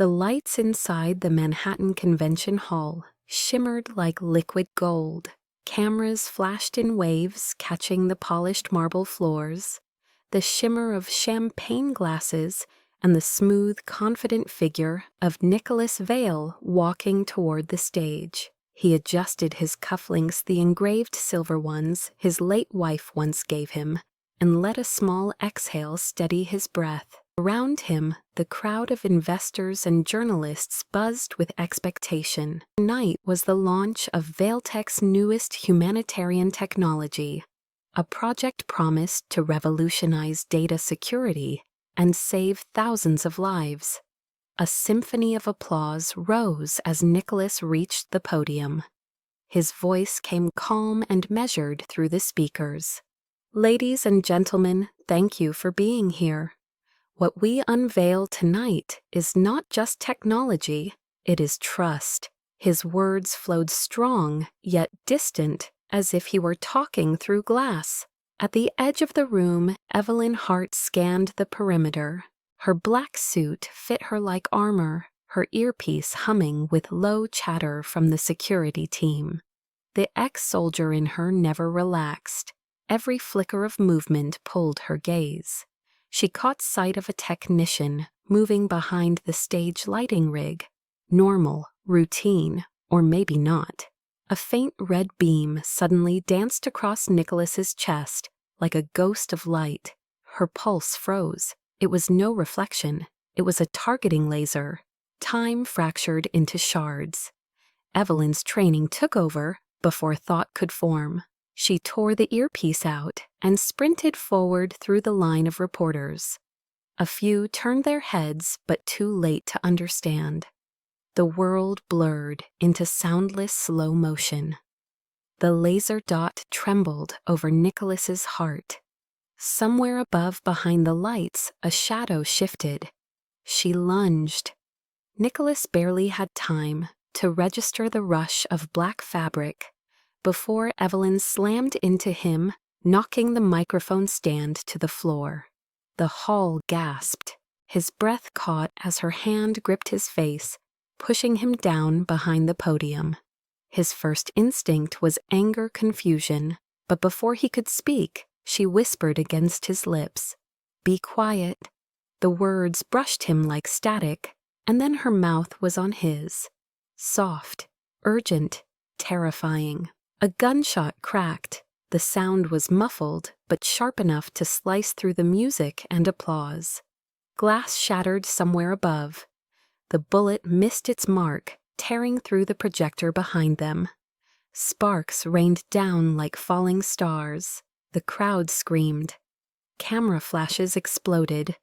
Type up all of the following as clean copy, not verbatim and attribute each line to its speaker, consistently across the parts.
Speaker 1: The lights inside the Manhattan Convention Hall shimmered like liquid gold. Cameras flashed in waves, catching the polished marble floors, the shimmer of champagne glasses, and the smooth, confident figure of Nicholas Vale walking toward the stage. He adjusted his cufflinks, the engraved silver ones his late wife once gave him, and let a small exhale steady his breath. Around him, the crowd of investors and journalists buzzed with expectation. Tonight was the launch of Valetech's newest humanitarian technology, a project promised to revolutionize data security and save thousands of lives. A symphony of applause rose as Nicholas reached the podium. His voice came calm and measured through the speakers. "Ladies and gentlemen, thank you for being here. What we unveil tonight is not just technology, it is trust." His words flowed strong, yet distant, as if he were talking through glass. At the edge of the room, Evelyn Hart scanned the perimeter. Her black suit fit her like armor, her earpiece humming with low chatter from the security team. The ex-soldier in her never relaxed. Every flicker of movement pulled her gaze. She caught sight of a technician moving behind the stage lighting rig. Normal, routine, or maybe not. A faint red beam suddenly danced across Nicholas's chest like a ghost of light. Her pulse froze. It was no reflection. It was a targeting laser. Time fractured into shards. Evelyn's training took over before thought could form. She tore the earpiece out and sprinted forward through the line of reporters. A few turned their heads, but too late to understand. The world blurred into soundless slow motion. The laser dot trembled over Nicholas's heart. Somewhere above behind the lights, a shadow shifted. She lunged. Nicholas barely had time to register the rush of black fabric before Evelyn slammed into him, knocking the microphone stand to the floor. The hall gasped. His breath caught as her hand gripped his face, pushing him down behind the podium. His first instinct was anger-confusion, but before he could speak, she whispered against his lips, "Be quiet." The words brushed him like static, and then her mouth was on his. Soft, urgent, terrifying. A gunshot cracked. The sound was muffled, but sharp enough to slice through the music and applause. Glass shattered somewhere above. The bullet missed its mark, tearing through the projector behind them. Sparks rained down like falling stars. The crowd screamed. Camera flashes exploded.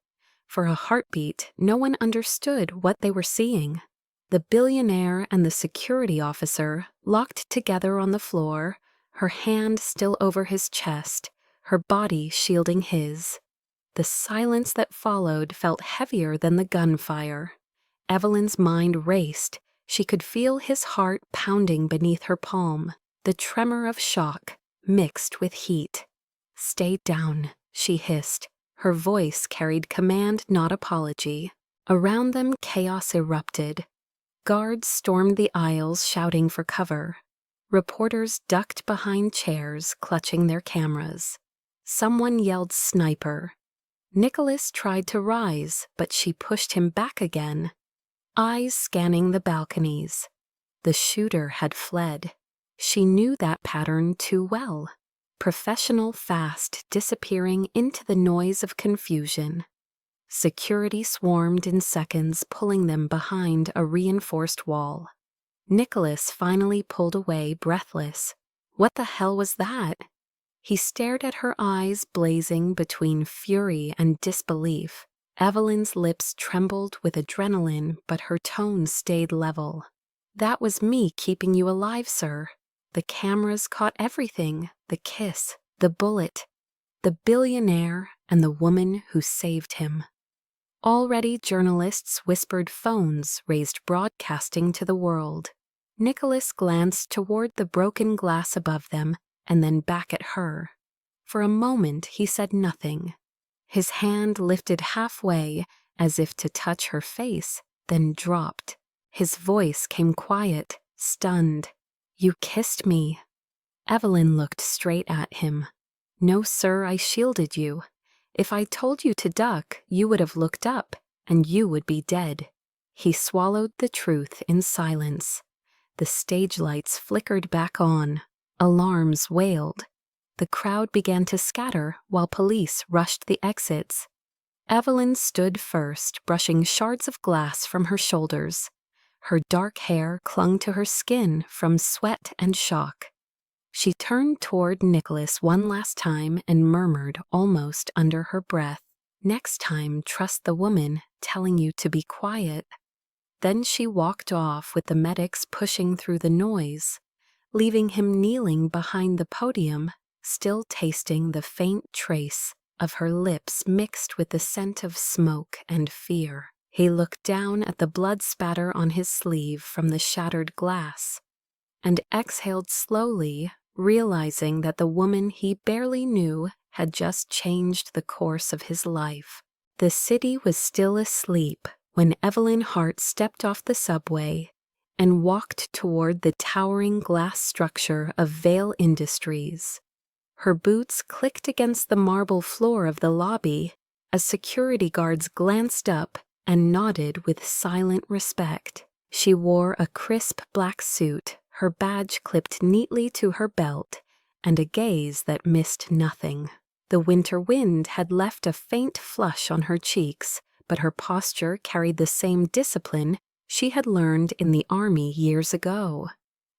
Speaker 1: For a heartbeat, no one understood what they were seeing. The billionaire and the security officer locked together on the floor, her hand still over his chest, her body shielding his. The silence that followed felt heavier than the gunfire. Evelyn's mind raced. She could feel his heart pounding beneath her palm, the tremor of shock mixed with heat. "Stay down," she hissed. Her voice carried command, not apology. Around them, chaos erupted. Guards stormed the aisles shouting for cover. Reporters ducked behind chairs, clutching their cameras. Someone yelled "Sniper." Nicholas tried to rise, but she pushed him back again, eyes scanning the balconies. The shooter had fled. She knew that pattern too well. Professional fast, disappearing into the noise of confusion. Security swarmed in seconds, pulling them behind a reinforced wall. Nicholas finally pulled away, breathless. What the hell was that? He stared at her eyes blazing between fury and disbelief. Evelyn's lips trembled with adrenaline, but her tone stayed level. "That was me keeping you alive, sir. The cameras caught everything, the kiss, the bullet, the billionaire, and the woman who saved him." Already journalists whispered, phones raised broadcasting to the world. Nicholas glanced toward the broken glass above them and then back at her. For a moment he said nothing. His hand lifted halfway as if to touch her face, then dropped. His voice came quiet, stunned. "You kissed me." Evelyn looked straight at him. "No, sir, I shielded you. If I told you to duck, you would have looked up, and you would be dead." He swallowed the truth in silence. The stage lights flickered back on. Alarms wailed. The crowd began to scatter while police rushed the exits. Evelyn stood first, brushing shards of glass from her shoulders. Her dark hair clung to her skin from sweat and shock. She turned toward Nicholas one last time and murmured almost under her breath, "Next time, trust the woman telling you to be quiet." Then she walked off with the medics pushing through the noise, leaving him kneeling behind the podium, still tasting the faint trace of her lips mixed with the scent of smoke and fear. He looked down at the blood spatter on his sleeve from the shattered glass and exhaled slowly, realizing that the woman he barely knew had just changed the course of his life. The city was still asleep when Evelyn Hart stepped off the subway and walked toward the towering glass structure of Vale Industries. Her boots clicked against the marble floor of the lobby as security guards glanced up and nodded with silent respect. She wore a crisp black suit, her badge clipped neatly to her belt, and a gaze that missed nothing. The winter wind had left a faint flush on her cheeks, but her posture carried the same discipline she had learned in the army years ago.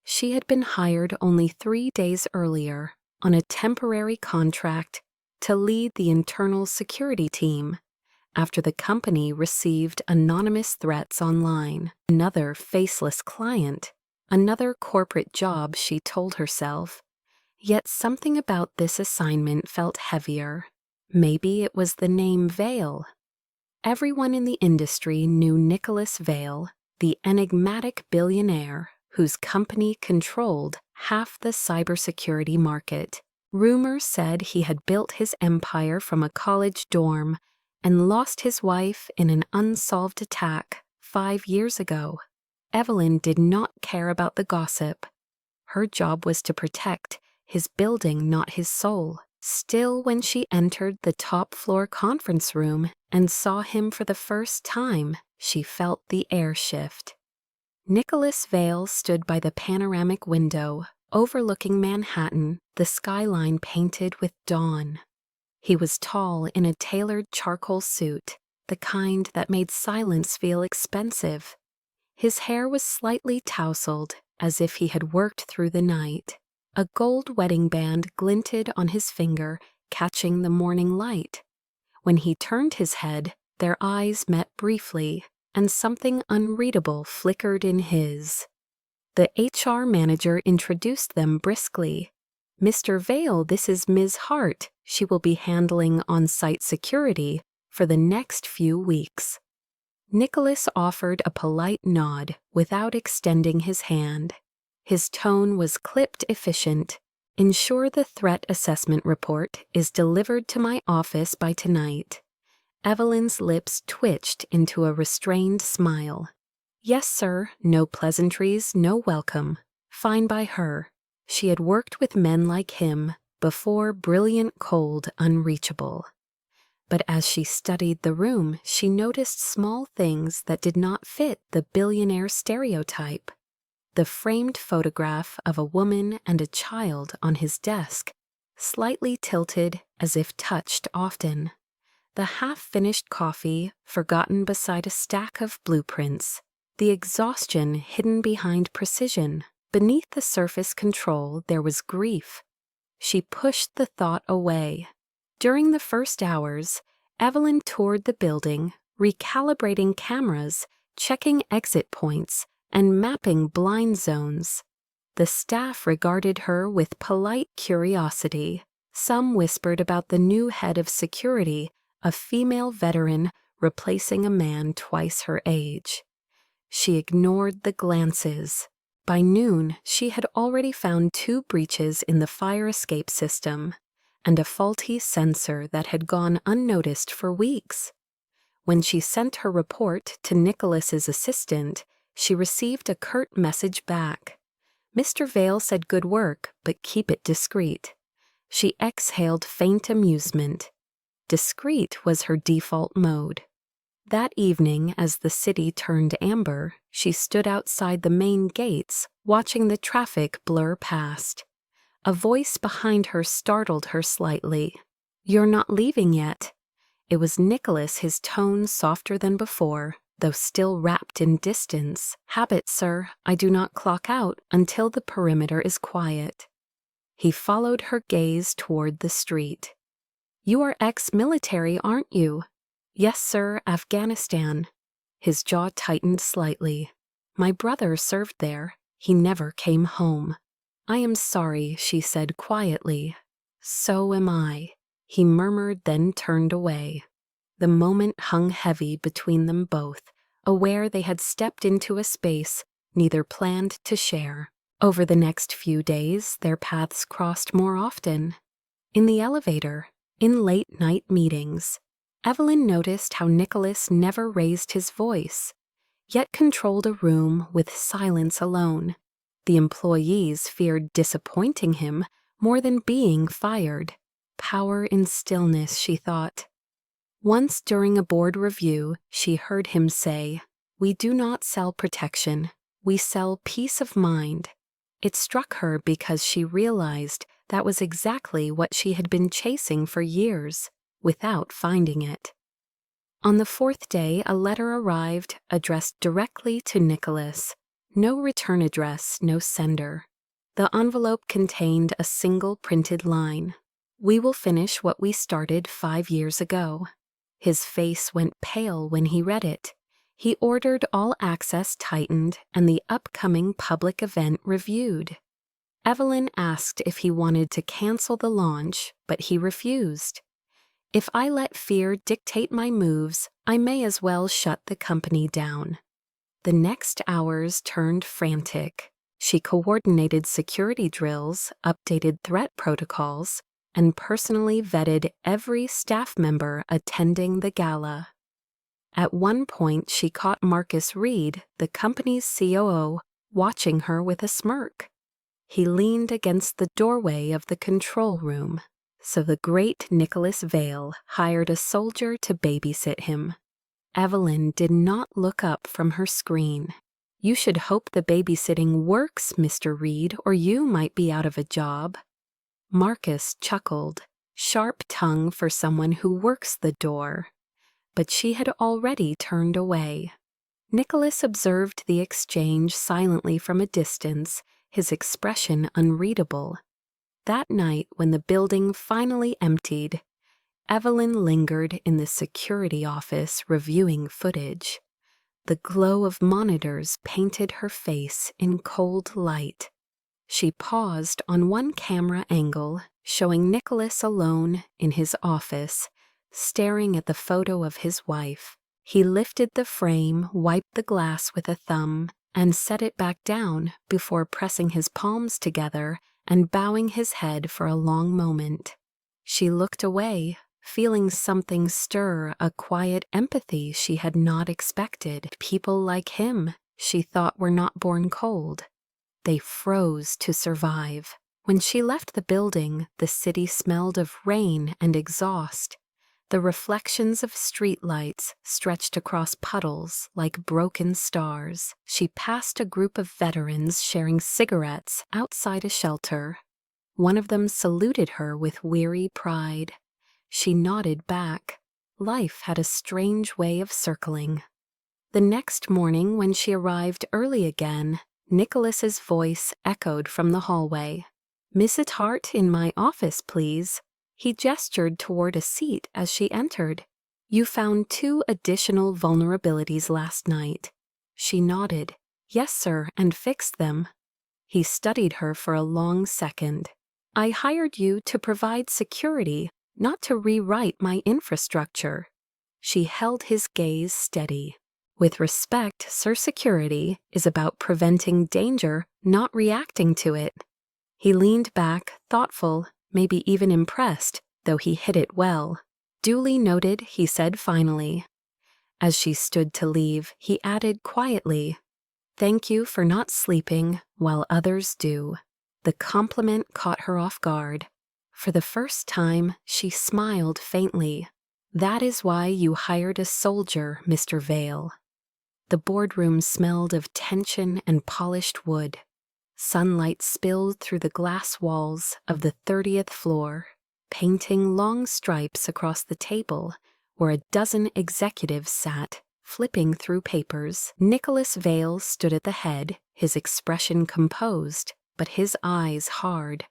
Speaker 1: She had been hired only 3 days earlier on a temporary contract to lead the internal security team after the company received anonymous threats online. Another faceless client, another corporate job, she told herself. Yet something about this assignment felt heavier. Maybe it was the name Vale. Everyone in the industry knew Nicholas Vale, the enigmatic billionaire whose company controlled half the cybersecurity market. Rumors said he had built his empire from a college dorm and lost his wife in an unsolved attack 5 years ago. Evelyn did not care about the gossip. Her job was to protect his building, not his soul. Still, when she entered the top-floor conference room and saw him for the first time, she felt the air shift. Nicholas Vale stood by the panoramic window, overlooking Manhattan, the skyline painted with dawn. He was tall in a tailored charcoal suit, the kind that made silence feel expensive. His hair was slightly tousled, as if he had worked through the night. A gold wedding band glinted on his finger, catching the morning light. When he turned his head, their eyes met briefly, and something unreadable flickered in his. The HR manager introduced them briskly. "Mr. Vale, this is Ms. Hart. She will be handling on-site security for the next few weeks." Nicholas offered a polite nod without extending his hand. His tone was clipped efficient. "Ensure the threat assessment report is delivered to my office by tonight." Evelyn's lips twitched into a restrained smile. "Yes, sir. No pleasantries, no welcome. Fine by her. She had worked with men like him before, brilliant, cold, unreachable. But as she studied the room, she noticed small things that did not fit the billionaire stereotype. The framed photograph of a woman and a child on his desk, slightly tilted as if touched often. The half-finished coffee forgotten beside a stack of blueprints. The exhaustion hidden behind precision. Beneath the surface control, there was grief. She pushed the thought away. During the first hours, Evelyn toured the building, recalibrating cameras, checking exit points, and mapping blind zones. The staff regarded her with polite curiosity. Some whispered about the new head of security, a female veteran replacing a man twice her age. She ignored the glances. By noon, she had already found 2 breaches in the fire escape system and a faulty sensor that had gone unnoticed for weeks. When she sent her report to Nicholas's assistant, she received a curt message back. Mr. Vale said good work, but keep it discreet. She exhaled faint amusement. Discreet was her default mode. That evening, as the city turned amber, she stood outside the main gates, watching the traffic blur past. A voice behind her startled her slightly. "You're not leaving yet." It was Nicholas, his tone softer than before, though still wrapped in distance. "Habit, sir. I do not clock out until the perimeter is quiet." He followed her gaze toward the street. "You are ex-military, aren't you?" "Yes, sir, Afghanistan." His jaw tightened slightly. "My brother served there. He never came home." "I am sorry," she said quietly. "So am I," he murmured, then turned away. The moment hung heavy between them both, aware they had stepped into a space neither planned to share. Over the next few days, their paths crossed more often. In the elevator, in late-night meetings, Evelyn noticed how Nicholas never raised his voice, yet controlled a room with silence alone. The employees feared disappointing him more than being fired. Power in stillness, she thought. Once during a board review, she heard him say, "We do not sell protection. We sell peace of mind." It struck her because she realized that was exactly what she had been chasing for years, without finding it. On the fourth day, a letter arrived addressed directly to Nicholas. No return address, no sender. The envelope contained a single printed line. "We will finish what we started 5 years ago." His face went pale when he read it. He ordered all access tightened and the upcoming public event reviewed. Evelyn asked if he wanted to cancel the launch, but he refused. "If I let fear dictate my moves, I may as well shut the company down." The next hours turned frantic. She coordinated security drills, updated threat protocols, and personally vetted every staff member attending the gala. At one point, she caught Marcus Reed, the company's COO, watching her with a smirk. He leaned against the doorway of the control room, so the great Nicholas Vale hired a soldier to babysit him. Evelyn did not look up from her screen. "You should hope the babysitting works, Mr. Reed, or you might be out of a job." Marcus chuckled, sharp tongue for someone who works the door. But she had already turned away. Nicholas observed the exchange silently from a distance, his expression unreadable. That night, when the building finally emptied, Evelyn lingered in the security office reviewing footage. The glow of monitors painted her face in cold light. She paused on one camera angle, showing Nicholas alone in his office, staring at the photo of his wife. He lifted the frame, wiped the glass with a thumb, and set it back down before pressing his palms together and bowing his head for a long moment. She looked away, feeling something stir, a quiet empathy she had not expected. People like him, she thought, were not born cold. They froze to survive. When she left the building, the city smelled of rain and exhaust. The reflections of streetlights stretched across puddles like broken stars. She passed a group of veterans sharing cigarettes outside a shelter. One of them saluted her with weary pride. She nodded back. Life had a strange way of circling. The next morning, when she arrived early again, Nicholas's voice echoed from the hallway. "Mrs. Hart in my office, please." He gestured toward a seat as she entered. "You found 2 additional vulnerabilities last night." She nodded. "Yes, sir, and fixed them." He studied her for a long second. "I hired you to provide security, not to rewrite my infrastructure." She held his gaze steady. "With respect, Sir, security is about preventing danger, not reacting to it." He leaned back, thoughtful, maybe even impressed, though he hit it well. "Duly noted," he said finally. As she stood to leave, he added quietly, "Thank you for not sleeping while others do." The compliment caught her off guard. For the first time, she smiled faintly. "That is why you hired a soldier, Mr. Vale." The boardroom smelled of tension and polished wood. Sunlight spilled through the glass walls of the 30th floor, painting long stripes across the table where a dozen executives sat, flipping through papers. Nicholas Vale stood at the head, his expression composed, but his eyes hard.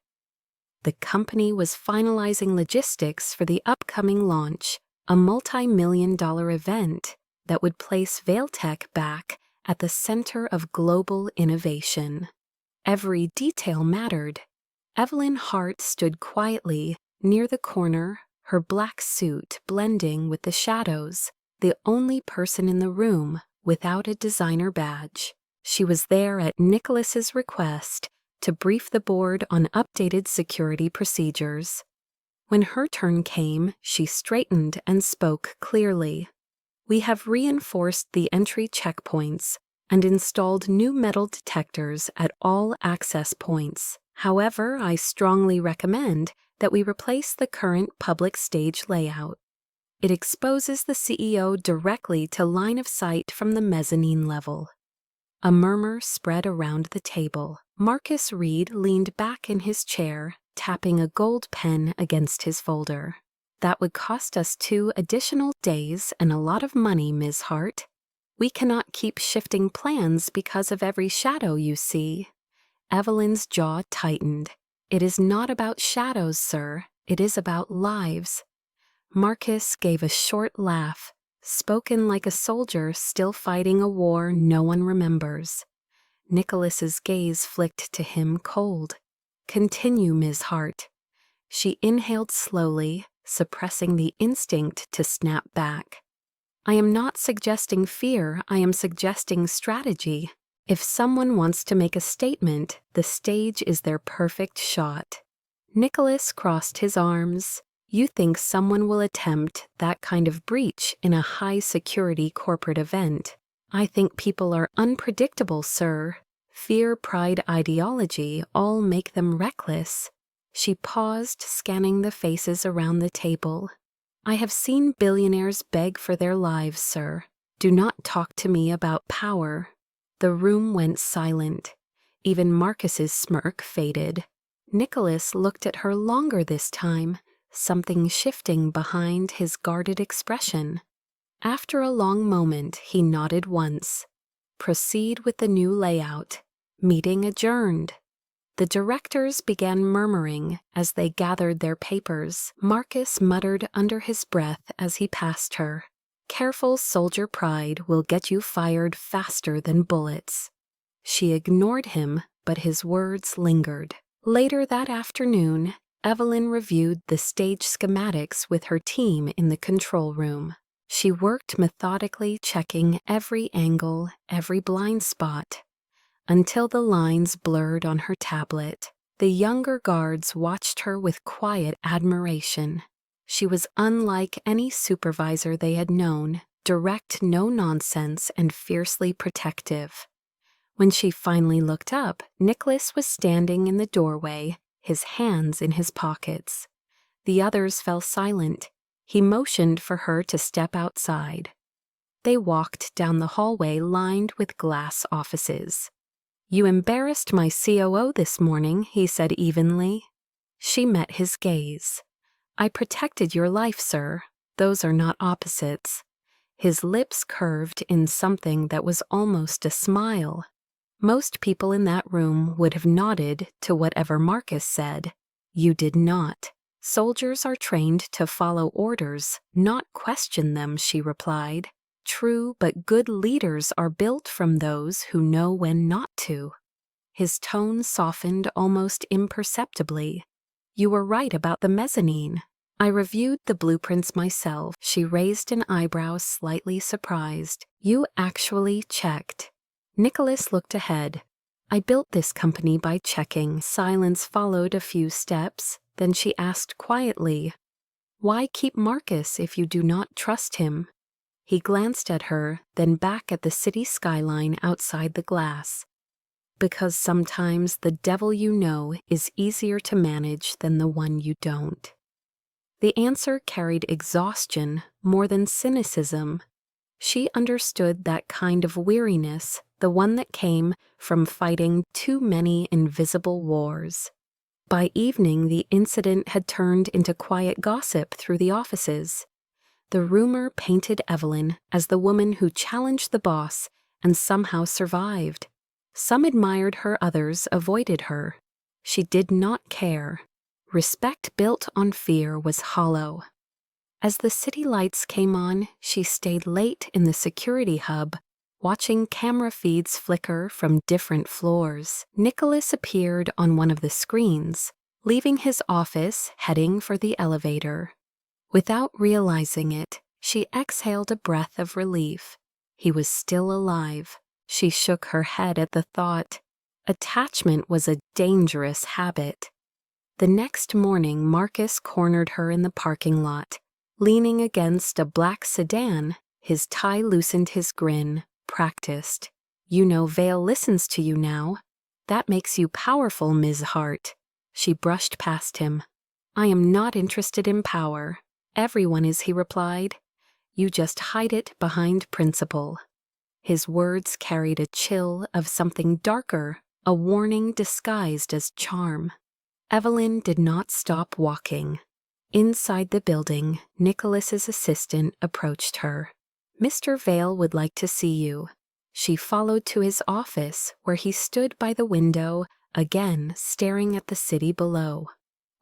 Speaker 1: The company was finalizing logistics for the upcoming launch, a multi-million-dollar event that would place ValeTech back at the center of global innovation. Every detail mattered. Evelyn Hart stood quietly near the corner, her black suit blending with the shadows, the only person in the room without a designer badge. She was there at Nicholas's request to brief the board on updated security procedures. When her turn came, she straightened and spoke clearly. "We have reinforced the entry checkpoints and installed new metal detectors at all access points. However, I strongly recommend that we replace the current public stage layout. It exposes the CEO directly to line of sight from the mezzanine level." A murmur spread around the table. Marcus Reed leaned back in his chair, tapping a gold pen against his folder. "That would cost us 2 additional days and a lot of money, Ms. Hart. We cannot keep shifting plans because of every shadow you see." Evelyn's jaw tightened. "It is not about shadows, sir. It is about lives." Marcus gave a short laugh, spoken like a soldier still fighting a war no one remembers. Nicholas's gaze flicked to him cold. "Continue, Ms. Hart." She inhaled slowly, suppressing the instinct to snap back. "I am not suggesting fear, I am suggesting strategy. If someone wants to make a statement, the stage is their perfect shot." Nicholas crossed his arms. "You think someone will attempt that kind of breach in a high-security corporate event? I think people are unpredictable, sir. Fear, pride, ideology all make them reckless." She paused, scanning the faces around the table. "I have seen billionaires beg for their lives, sir. Do not talk to me about power." The room went silent. Even Marcus's smirk faded. Nicholas looked at her longer this time, something shifting behind his guarded expression. After a long moment, he nodded once. "Proceed with the new layout. Meeting adjourned." The directors began murmuring as they gathered their papers. Marcus muttered under his breath as he passed her, "Careful soldier pride will get you fired faster than bullets." She ignored him, but his words lingered. Later that afternoon, Evelyn reviewed the stage schematics with her team in the control room. She worked methodically, checking every angle, every blind spot, until the lines blurred on her tablet. The younger guards watched her with quiet admiration. She was unlike any supervisor they had known, direct, no nonsense, and fiercely protective. When she finally looked up, Nicholas was standing in the doorway, his hands in his pockets. The others fell silent. He motioned for her to step outside. They walked down the hallway lined with glass offices. "You embarrassed my COO this morning," he said evenly. She met his gaze. "I protected your life, sir. Those are not opposites." His lips curved in something that was almost a smile. Most people in that room would have nodded to whatever Marcus said. You did not. "Soldiers are trained to follow orders, not question them," she replied. "True, but good leaders are built from those who know when not to." His tone softened almost imperceptibly. "You were right about the mezzanine. I reviewed the blueprints myself." She raised an eyebrow, slightly surprised. "You actually checked." Nicholas looked ahead. "I built this company by checking." Silence followed a few steps. Then she asked quietly, "Why keep Marcus if you do not trust him?" He glanced at her, then back at the city skyline outside the glass. Because sometimes the devil you know is easier to manage than the one you don't. The answer carried exhaustion more than cynicism. She understood that kind of weariness, the one that came from fighting too many invisible wars. By evening, the incident had turned into quiet gossip through the offices. The rumor painted Evelyn as the woman who challenged the boss and somehow survived. Some admired her, others avoided her. She did not care. Respect built on fear was hollow. As the city lights came on, she stayed late in the security hub, watching camera feeds flicker from different floors. Nicholas appeared on one of the screens, leaving his office, heading for the elevator. Without realizing it, she exhaled a breath of relief. He was still alive. She shook her head at the thought. Attachment was a dangerous habit. The next morning, Marcus cornered her in the parking lot. Leaning against a black sedan, his tie loosened his grin, practiced. "You know Vale listens to you now. That makes you powerful, Ms. Hart." She brushed past him. "I am not interested in power. Everyone is," he replied. "You just hide it behind principle." His words carried a chill of something darker, a warning disguised as charm. Evelyn did not stop walking. Inside the building, Nicholas's assistant approached her. "Mr. Vale would like to see you." She followed to his office, where he stood by the window, again staring at the city below.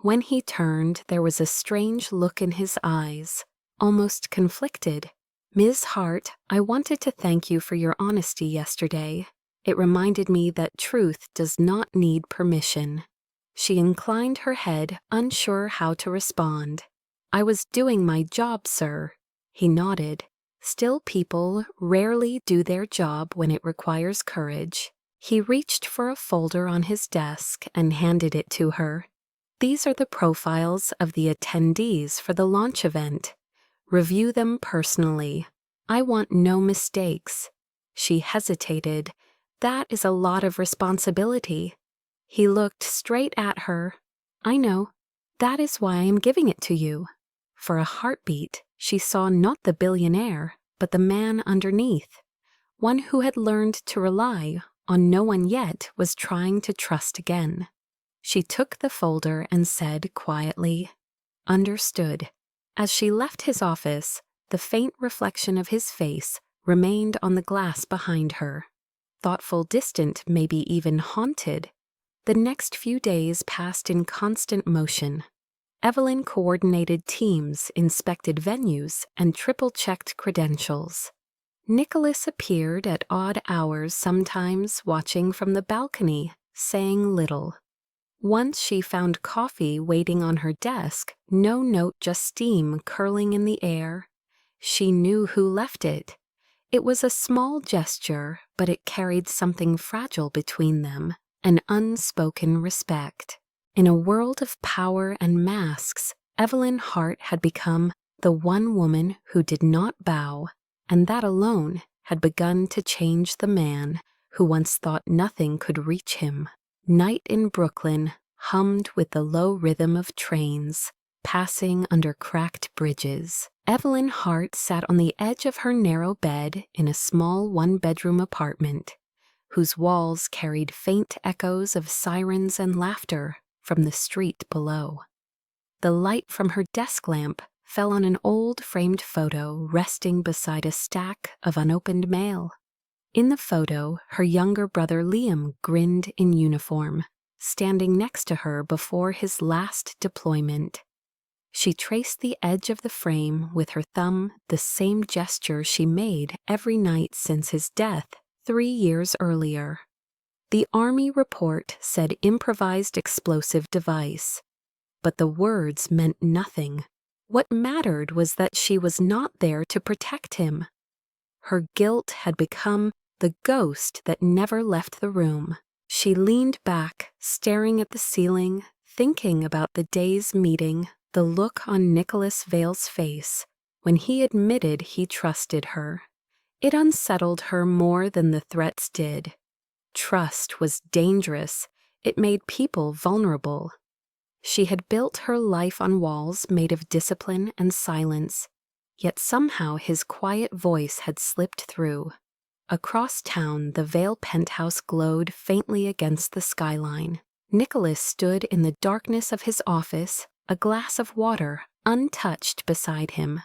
Speaker 1: When he turned, there was a strange look in his eyes, almost conflicted. "Ms. Hart, I wanted to thank you for your honesty yesterday. It reminded me that truth does not need permission." She inclined her head, unsure how to respond. "I was doing my job, sir." He nodded. Still, people rarely do their job when it requires courage. He reached for a folder on his desk and handed it to her. "These are the profiles of the attendees for the launch event. Review them personally. I want no mistakes." She hesitated. "That is a lot of responsibility." He looked straight at her. "I know. That is why I am giving it to you." For a heartbeat, she saw not the billionaire, but the man underneath. One who had learned to rely on no one yet was trying to trust again. She took the folder and said quietly, "Understood." As she left his office, the faint reflection of his face remained on the glass behind her. Thoughtful, distant, maybe even haunted. The next few days passed in constant motion. Evelyn coordinated teams, inspected venues, and triple-checked credentials. Nicholas appeared at odd hours sometimes, watching from the balcony, saying little. Once she found coffee waiting on her desk, no note, just steam curling in the air. She knew who left it. It was a small gesture, but it carried something fragile between them, an unspoken respect. In a world of power and masks, Evelyn Hart had become the one woman who did not bow, and that alone had begun to change the man who once thought nothing could reach him. Night in Brooklyn hummed with the low rhythm of trains passing under cracked bridges. Evelyn Hart sat on the edge of her narrow bed in a small one-bedroom apartment, whose walls carried faint echoes of sirens and laughter from the street below. The light from her desk lamp fell on an old framed photo resting beside a stack of unopened mail. In the photo, her younger brother Liam grinned in uniform, standing next to her before his last deployment. She traced the edge of the frame with her thumb, the same gesture she made every night since his death 3 years earlier. The Army report said improvised explosive device, but the words meant nothing. What mattered was that she was not there to protect him. Her guilt had become the ghost that never left the room. She leaned back, staring at the ceiling, thinking about the day's meeting, the look on Nicholas Vale's face when he admitted he trusted her. It unsettled her more than the threats did. Trust was dangerous. It made people vulnerable. She had built her life on walls made of discipline and silence, yet somehow his quiet voice had slipped through. Across town, the Vale penthouse glowed faintly against the skyline. Nicholas stood in the darkness of his office, a glass of water untouched beside him.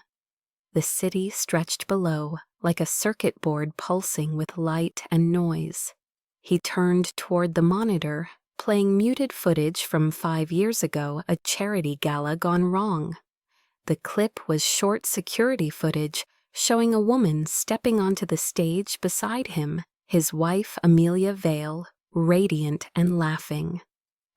Speaker 1: The city stretched below, like a circuit board pulsing with light and noise. He turned toward the monitor, playing muted footage from 5 years ago, a charity gala gone wrong. The clip was short security footage showing a woman stepping onto the stage beside him, his wife Amelia Vale, radiant and laughing.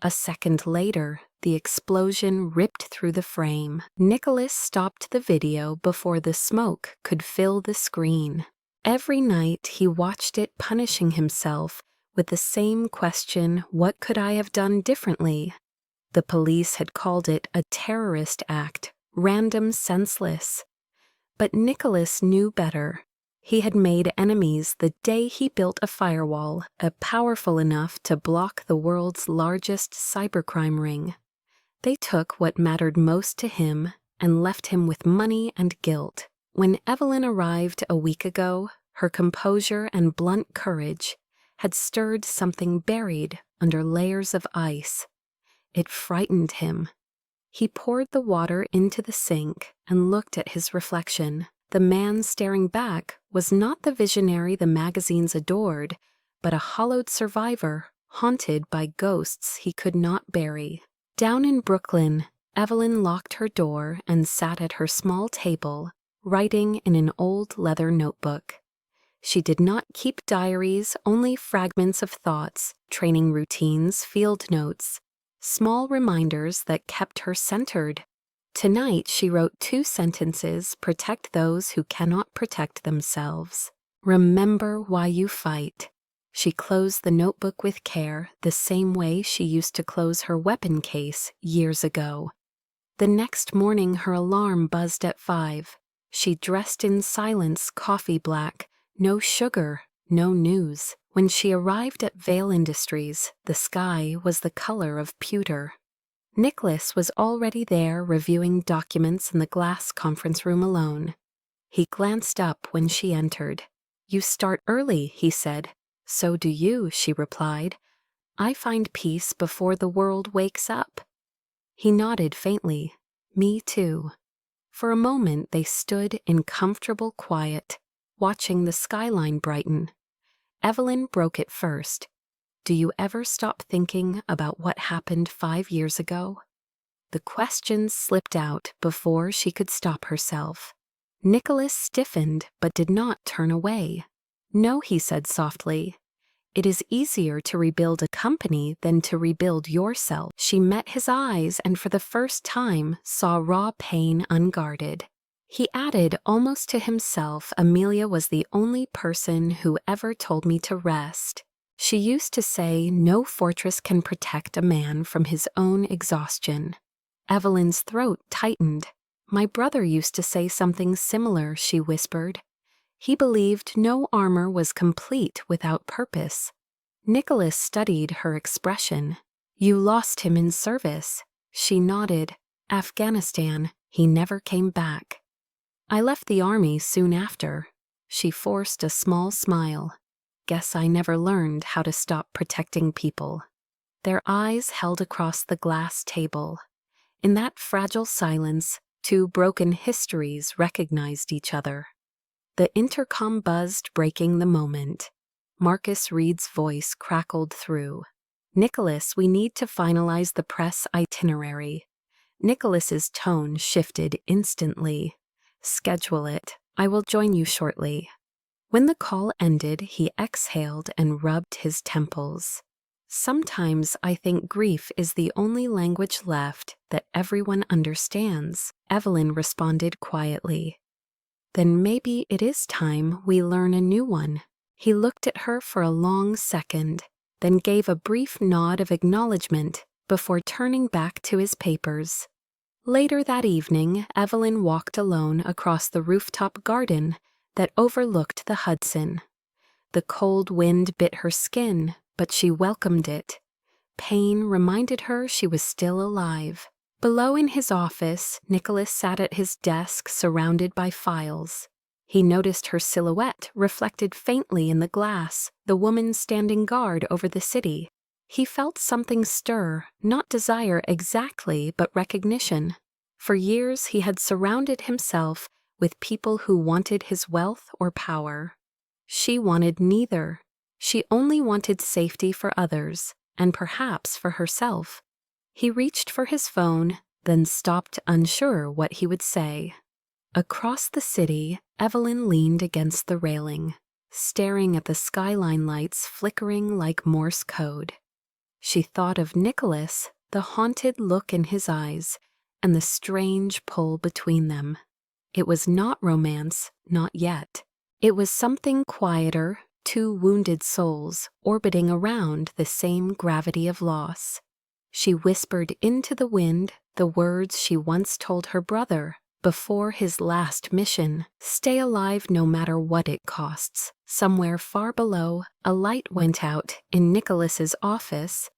Speaker 1: A second later, the explosion ripped through the frame. Nicholas stopped the video before the smoke could fill the screen. Every night he watched it, punishing himself with the same question, what could I have done differently? The police had called it a terrorist act, random, senseless. But Nicholas knew better. He had made enemies the day he built a firewall, powerful enough to block the world's largest cybercrime ring. They took what mattered most to him and left him with money and guilt. When Evelyn arrived a week ago, her composure and blunt courage had stirred something buried under layers of ice. It frightened him. He poured the water into the sink and looked at his reflection. The man staring back was not the visionary the magazines adored, but a hollowed survivor haunted by ghosts he could not bury. Down in Brooklyn, Evelyn locked her door and sat at her small table, writing in an old leather notebook. She did not keep diaries, only fragments of thoughts, training routines, field notes, small reminders that kept her centered. Tonight she wrote 2 sentences: protect those who cannot protect themselves. Remember why you fight. She closed the notebook with care, the same way she used to close her weapon case years ago. The next morning her alarm buzzed at 5. She dressed in silence, coffee black, no sugar, no news. When she arrived at Vale Industries, the sky was the color of pewter. Nicholas was already there, reviewing documents in the glass conference room alone. He glanced up when she entered. You start early, he said. So do you, she replied. I find peace before the world wakes up. He nodded faintly. Me too. For a moment they stood in comfortable quiet, watching the skyline brighten. Evelyn broke it first. Do you ever stop thinking about what happened 5 years ago? The question slipped out before she could stop herself. Nicholas stiffened but did not turn away. No, he said softly. It is easier to rebuild a company than to rebuild yourself. She met his eyes and for the first time saw raw pain unguarded. He added almost to himself, Amelia was the only person who ever told me to rest. She used to say no fortress can protect a man from his own exhaustion. Evelyn's throat tightened. My brother used to say something similar, she whispered. He believed no armor was complete without purpose. Nicholas studied her expression. You lost him in service. She nodded. Afghanistan. He never came back. I left the army soon after. She forced a small smile. Guess I never learned how to stop protecting people. Their eyes held across the glass table. In that fragile silence, 2 broken histories recognized each other. The intercom buzzed, breaking the moment. Marcus Reed's voice crackled through. Nicholas, we need to finalize the press itinerary. Nicholas's tone shifted instantly. Schedule it. I will join you shortly. When the call ended, he exhaled and rubbed his temples. Sometimes I think grief is the only language left that everyone understands, Evelyn responded quietly. Then maybe it is time we learn a new one. He looked at her for a long second, then gave a brief nod of acknowledgement before turning back to his papers. Later that evening, Evelyn walked alone across the rooftop garden that overlooked the Hudson. The cold wind bit her skin, but she welcomed it. Pain reminded her she was still alive. Below in his office, Nicholas sat at his desk surrounded by files. He noticed her silhouette reflected faintly in the glass, the woman standing guard over the city. He felt something stir, not desire exactly, but recognition. For years he had surrounded himself with people who wanted his wealth or power. She wanted neither. She only wanted safety for others, and perhaps for herself. He reached for his phone, then stopped, unsure what he would say. Across the city, Evelyn leaned against the railing, staring at the skyline lights flickering like Morse code. She thought of Nicholas, the haunted look in his eyes, and the strange pull between them. It was not romance, not yet. It was something quieter, two wounded souls orbiting around the same gravity of loss. She whispered into the wind the words she once told her brother before his last mission: stay alive no matter what it costs. Somewhere far below, a light went out in Nicholas's office.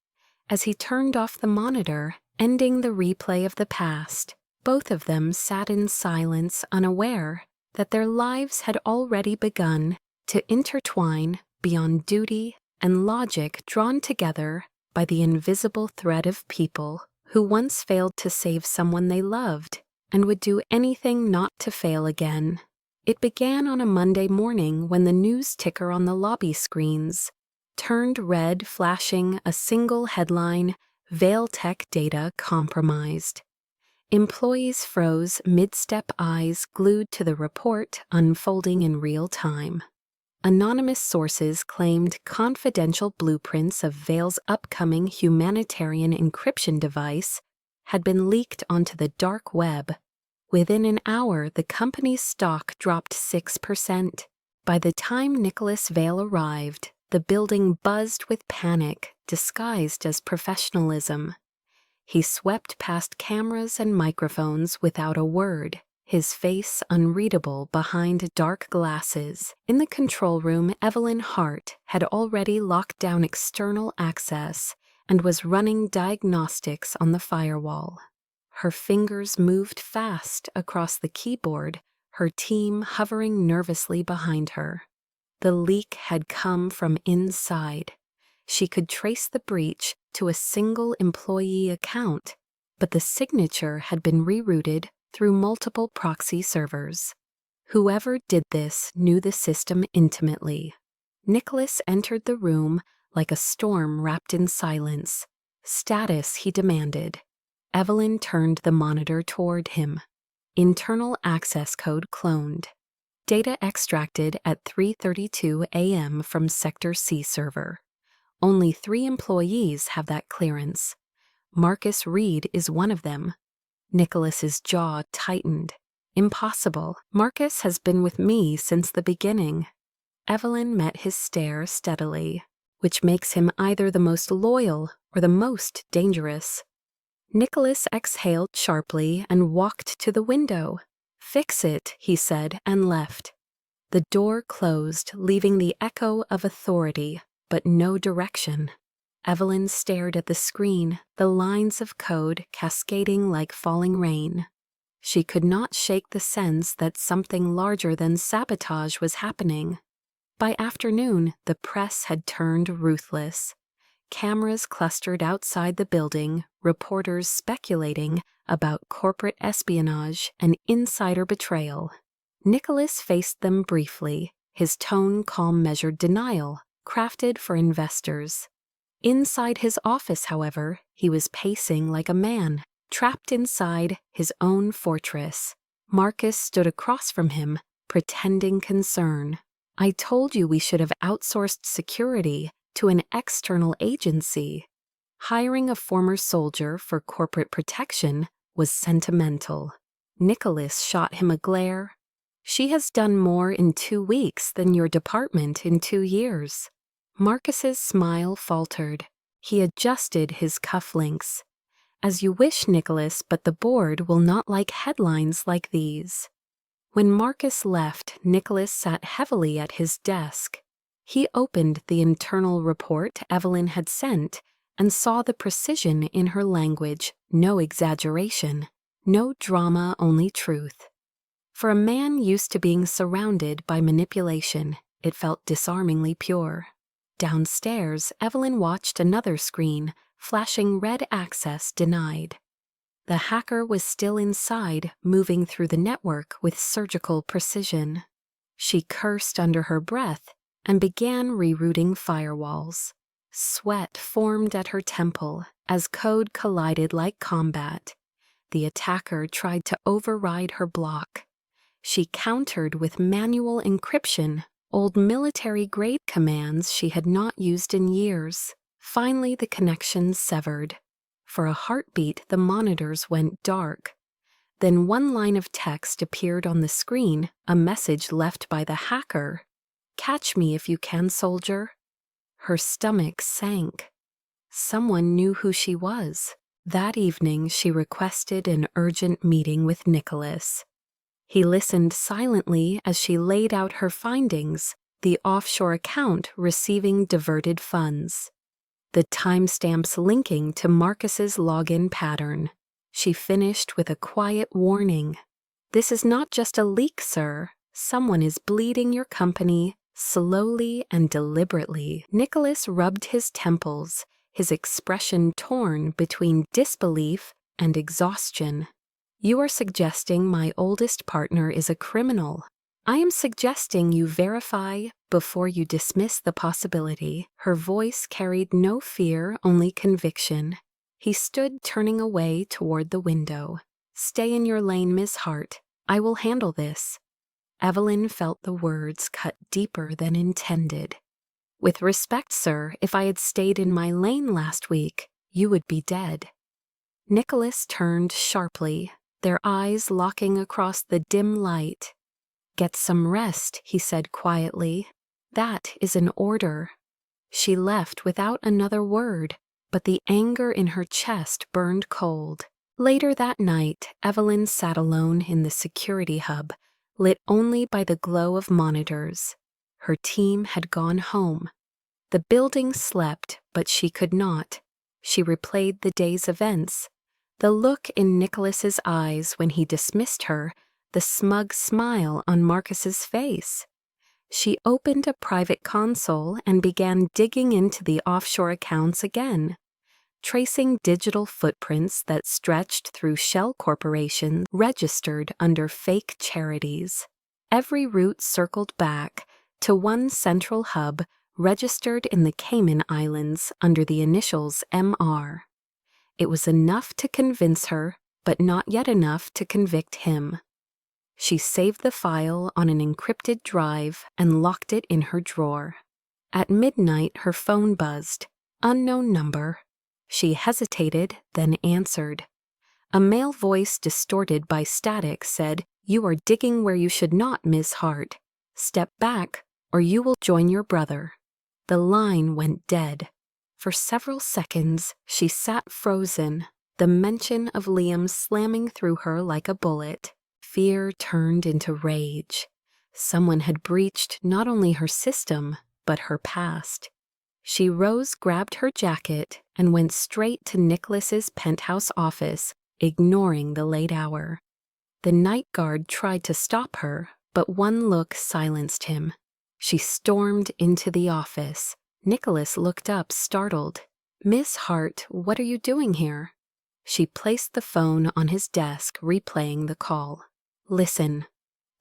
Speaker 1: As he turned off the monitor, ending the replay of the past, both of them sat in silence, unaware that their lives had already begun to intertwine beyond duty and logic, drawn together by the invisible thread of people who once failed to save someone they loved and would do anything not to fail again. It began on a Monday morning when the news ticker on the lobby screens turned red, flashing a single headline: Vail Tech data compromised. Employees froze, mid-step, eyes glued to the report unfolding in real time. Anonymous sources claimed confidential blueprints of Vail's upcoming humanitarian encryption device had been leaked onto the dark web. Within an hour, the company's stock dropped 6%. By the time Nicholas Vail arrived, the building buzzed with panic, disguised as professionalism. He swept past cameras and microphones without a word, his face unreadable behind dark glasses. In the control room, Evelyn Hart had already locked down external access and was running diagnostics on the firewall. Her fingers moved fast across the keyboard, her team hovering nervously behind her. The leak had come from inside. She could trace the breach to a single employee account, but the signature had been rerouted through multiple proxy servers. Whoever did this knew the system intimately. Nicholas entered the room like a storm wrapped in silence. Status, he demanded. Evelyn turned the monitor toward him. Internal access code cloned. Data extracted at 3:32 a.m. from Sector C server. Only 3 employees have that clearance. Marcus Reed is one of them. Nicholas's jaw tightened. Impossible. Marcus has been with me since the beginning. Evelyn met his stare steadily, which makes him either the most loyal or the most dangerous. Nicholas exhaled sharply and walked to the window. Fix it, he said, and left. The door closed, leaving the echo of authority, but no direction. Evelyn stared at the screen, the lines of code cascading like falling rain. She could not shake the sense that something larger than sabotage was happening. By afternoon, the press had turned ruthless. Cameras clustered outside the building, reporters speculating about corporate espionage and insider betrayal. Nicholas faced them briefly, his tone calm, measured denial, crafted for investors. Inside his office, however, he was pacing like a man, trapped inside his own fortress. Marcus stood across from him, pretending concern. I told you we should have outsourced security to an external agency. Hiring a former soldier for corporate protection was sentimental. Nicholas shot him a glare. She has done more in 2 weeks than your department in 2 years. Marcus's smile faltered. He adjusted his cufflinks. As you wish, Nicholas, but the board will not like headlines like these. When Marcus left, Nicholas sat heavily at his desk. He opened the internal report Evelyn had sent and saw the precision in her language, no exaggeration, no drama, only truth. For a man used to being surrounded by manipulation, it felt disarmingly pure. Downstairs, Evelyn watched another screen, flashing red access denied. The hacker was still inside, moving through the network with surgical precision. She cursed under her breath and began rerouting firewalls. Sweat formed at her temple as code collided like combat. The attacker tried to override her block. She countered with manual encryption, old military-grade commands she had not used in years. Finally, the connection severed. For a heartbeat, the monitors went dark. Then one line of text appeared on the screen, a message left by the hacker. "Catch me if you can, soldier." Her stomach sank. Someone knew who she was. That evening, she requested an urgent meeting with Nicholas. He listened silently as she laid out her findings, the offshore account receiving diverted funds, the timestamps linking to Marcus's login pattern. She finished with a quiet warning. "This is not just a leak, sir. Someone is bleeding your company, slowly and deliberately." Nicholas rubbed his temples, his expression torn between disbelief and exhaustion. "You are suggesting my oldest partner is a criminal. I am suggesting you verify before you dismiss the possibility." Her voice carried no fear, only conviction. He stood turning away toward the window. "Stay in your lane, Miss Hart. I will handle this." Evelyn felt the words cut deeper than intended. "With respect, sir, if I had stayed in my lane last week, you would be dead." Nicholas turned sharply, their eyes locking across the dim light. "Get some rest," he said quietly. "That is an order." She left without another word, but the anger in her chest burned cold. Later that night, Evelyn sat alone in the security hub, lit only by the glow of monitors. Her team had gone home. The building slept, but she could not. She replayed the day's events. The look in Nicholas's eyes when he dismissed her, the smug smile on Marcus's face. She opened a private console and began digging into the offshore accounts again, tracing digital footprints that stretched through shell corporations registered under fake charities. Every route circled back to one central hub registered in the Cayman Islands under the initials MR. It was enough to convince her, but not yet enough to convict him. She saved the file on an encrypted drive and locked it in her drawer. At midnight, her phone buzzed. Unknown number. She hesitated, then answered. A male voice distorted by static said, "You are digging where you should not, Miss Hart. Step back, or you will join your brother." The line went dead. For several seconds, she sat frozen, the mention of Liam slamming through her like a bullet. Fear turned into rage. Someone had breached not only her system, but her past. She rose, grabbed her jacket, and went straight to Nicholas's penthouse office, ignoring the late hour. The night guard tried to stop her, but one look silenced him. She stormed into the office. Nicholas looked up, startled. "Miss Hart, what are you doing here?" She placed the phone on his desk, replaying the call. "Listen."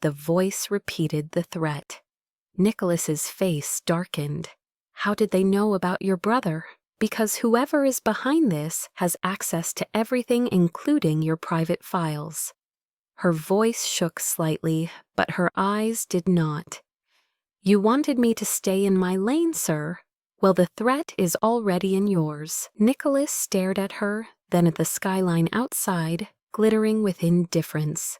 Speaker 1: The voice repeated the threat. Nicholas's face darkened. "How did they know about your brother?" "Because whoever is behind this has access to everything, including your private files." Her voice shook slightly, but her eyes did not. "You wanted me to stay in my lane, sir. Well, the threat is already in yours." Nicholas stared at her, then at the skyline outside, glittering with indifference.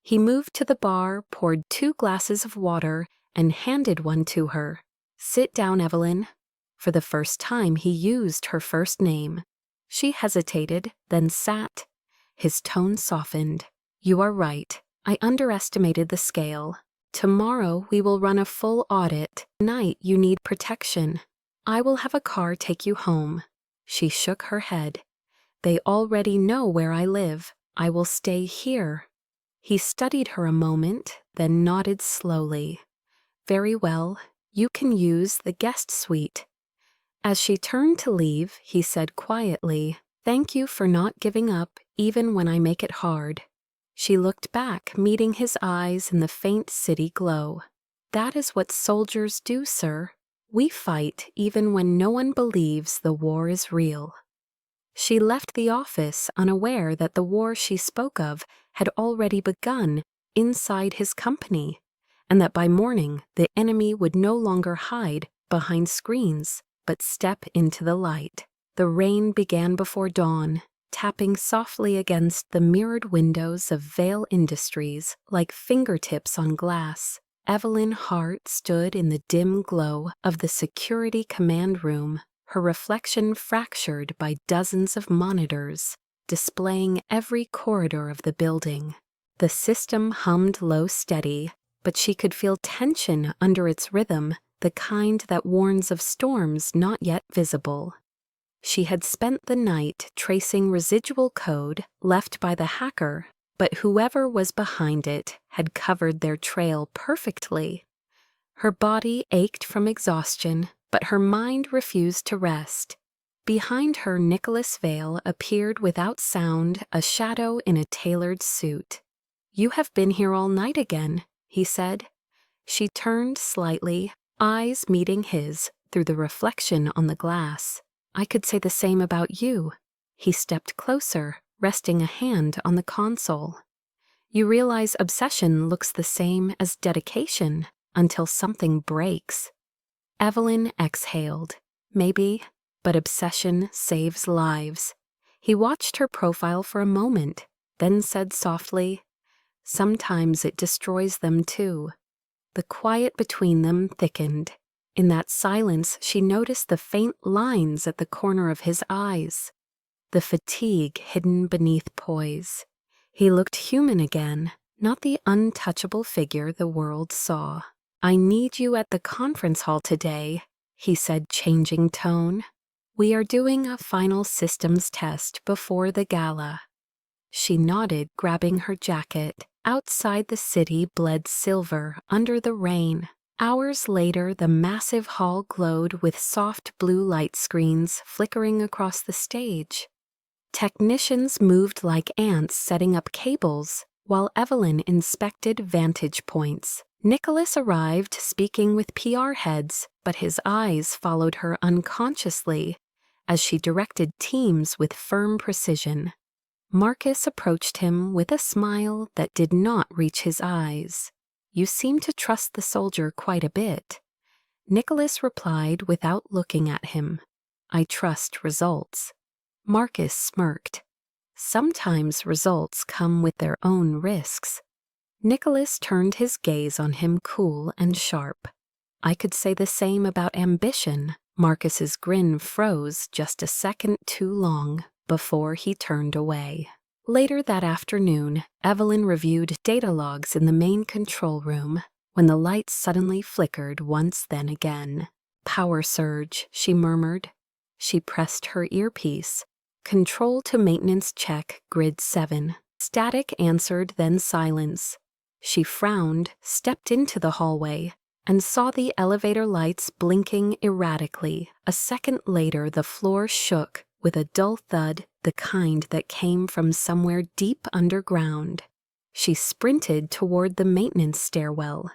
Speaker 1: He moved to the bar, poured 2 glasses of water, and handed one to her. "Sit down, Evelyn." For the first time, he used her first name. She hesitated, then sat. His tone softened. You are right. I underestimated the scale. Tomorrow we will run a full audit. Tonight you need protection. I will have a car take you home. She shook her head. They already know where I live. I will stay here. He studied her a moment, then nodded slowly. Very well. You can use the guest suite. As she turned to leave, he said quietly, Thank you for not giving up, even when I make it hard. She looked back, meeting his eyes in the faint city glow. That is what soldiers do, sir. We fight even when no one believes the war is real. She left the office unaware that the war she spoke of had already begun inside his company, and that by morning the enemy would no longer hide behind screens, but step into the light. The rain began before dawn, tapping softly against the mirrored windows of Vale Industries like fingertips on glass. Evelyn Hart stood in the dim glow of the security command room, her reflection fractured by dozens of monitors, displaying every corridor of the building. The system hummed low steady, but she could feel tension under its rhythm, the kind that warns of storms not yet visible. She had spent the night tracing residual code left by the hacker, but whoever was behind it had covered their trail perfectly. Her body ached from exhaustion, but her mind refused to rest. Behind her, Nicholas Vale appeared without sound, a shadow in a tailored suit. You have been here all night again, he said. She turned slightly, eyes meeting his through the reflection on the glass. I could say the same about you. He stepped closer, resting a hand on the console. You realize obsession looks the same as dedication until something breaks. Evelyn exhaled. Maybe, but obsession saves lives. He watched her profile for a moment, then said softly, Sometimes it destroys them too. The quiet between them thickened. In that silence, she noticed the faint lines at the corner of his eyes, the fatigue hidden beneath poise. He looked human again, not the untouchable figure the world saw. I need you at the conference hall today, he said, changing tone. We are doing a final systems test before the gala. She nodded, grabbing her jacket. Outside the city bled silver under the rain. Hours later, the massive hall glowed with soft blue light screens flickering across the stage. Technicians moved like ants setting up cables, while Evelyn inspected vantage points. Nicholas arrived speaking with PR heads, but his eyes followed her unconsciously as she directed teams with firm precision. Marcus approached him with a smile that did not reach his eyes. You seem to trust the soldier quite a bit. Nicholas replied without looking at him. I trust results. Marcus smirked. Sometimes results come with their own risks. Nicholas turned his gaze on him cool and sharp. I could say the same about ambition. Marcus's grin froze just a second too long before he turned away. Later that afternoon, Evelyn reviewed data logs in the main control room when the lights suddenly flickered once then again. Power surge, she murmured. She pressed her earpiece. Control to maintenance check, grid 7. Static answered, then silence. She frowned, stepped into the hallway, and saw the elevator lights blinking erratically. A second later, the floor shook with a dull thud, the kind that came from somewhere deep underground. She sprinted toward the maintenance stairwell.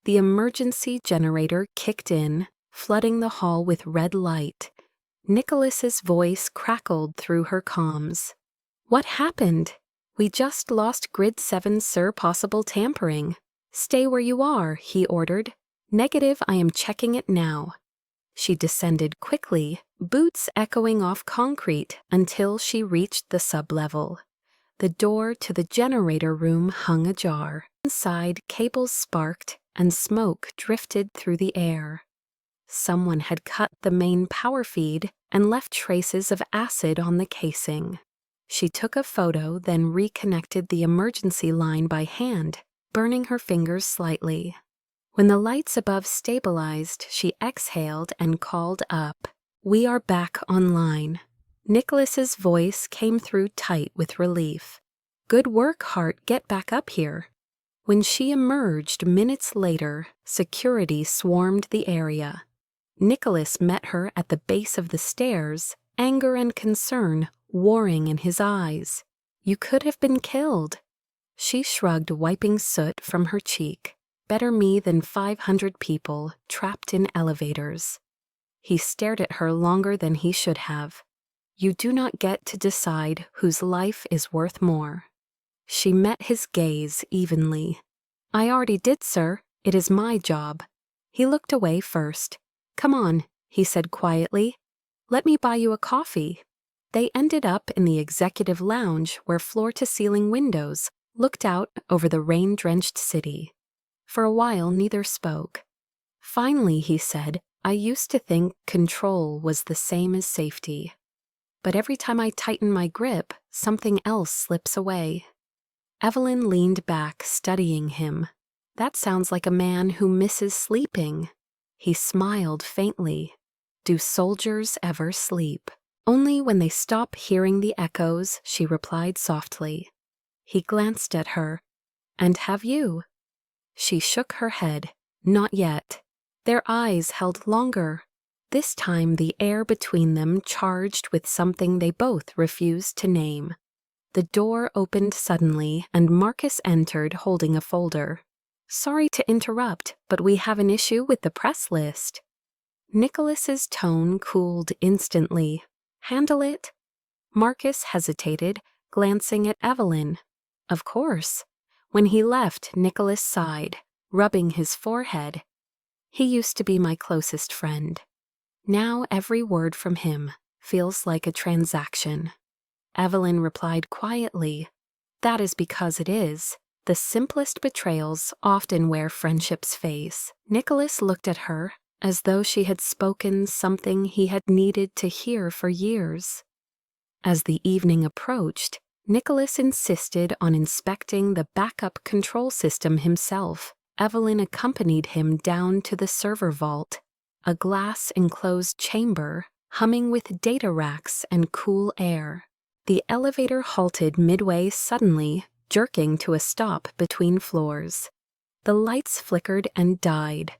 Speaker 1: The emergency generator kicked in, flooding the hall with red light. Nicholas's voice crackled through her comms. What happened? We just lost grid 7, sir. Possible tampering. Stay where you are, he ordered. Negative, I am checking it now. She descended quickly, boots echoing off concrete until she reached the sublevel. The door to the generator room hung ajar. Inside, cables sparked and smoke drifted through the air. Someone had cut the main power feed and left traces of acid on the casing. She took a photo, then reconnected the emergency line by hand, burning her fingers slightly. When the lights above stabilized, she exhaled and called up, "We are back online." Nicholas's voice came through tight with relief. "Good work, Hart. Get back up here." When she emerged minutes later, security swarmed the area. Nicholas met her at the base of the stairs, anger and concern warring in his eyes. "You could have been killed." She shrugged, wiping soot from her cheek. "Better me than 500 people trapped in elevators." He stared at her longer than he should have. "You do not get to decide whose life is worth more." She met his gaze evenly. "I already did, sir. It is my job." He looked away first. "Come on," he said quietly. "Let me buy you a coffee." They ended up in the executive lounge where floor-to-ceiling windows looked out over the rain-drenched city. For a while, neither spoke. Finally, he said, "I used to think control was the same as safety. But every time I tighten my grip, something else slips away." Evelyn leaned back, studying him. "That sounds like a man who misses sleeping." He smiled faintly. "Do soldiers ever sleep?" "Only when they stop hearing the echoes," she replied softly. He glanced at her. "And have you?" She shook her head. "Not yet." Their eyes held longer. This time the air between them charged with something they both refused to name. The door opened suddenly, and Marcus entered holding a folder. "Sorry to interrupt, but we have an issue with the press list." Nicholas's tone cooled instantly. "Handle it?" Marcus hesitated, glancing at Evelyn. "Of course." When he left, Nicholas sighed, rubbing his forehead. "He used to be my closest friend. Now every word from him feels like a transaction." Evelyn replied quietly, "That is because it is. The simplest betrayals often wear friendship's face." Nicholas looked at her as though she had spoken something he had needed to hear for years. As the evening approached, Nicholas insisted on inspecting the backup control system himself. Evelyn accompanied him down to the server vault, a glass-enclosed chamber humming with data racks and cool air. The elevator halted midway suddenly, jerking to a stop between floors. The lights flickered and died.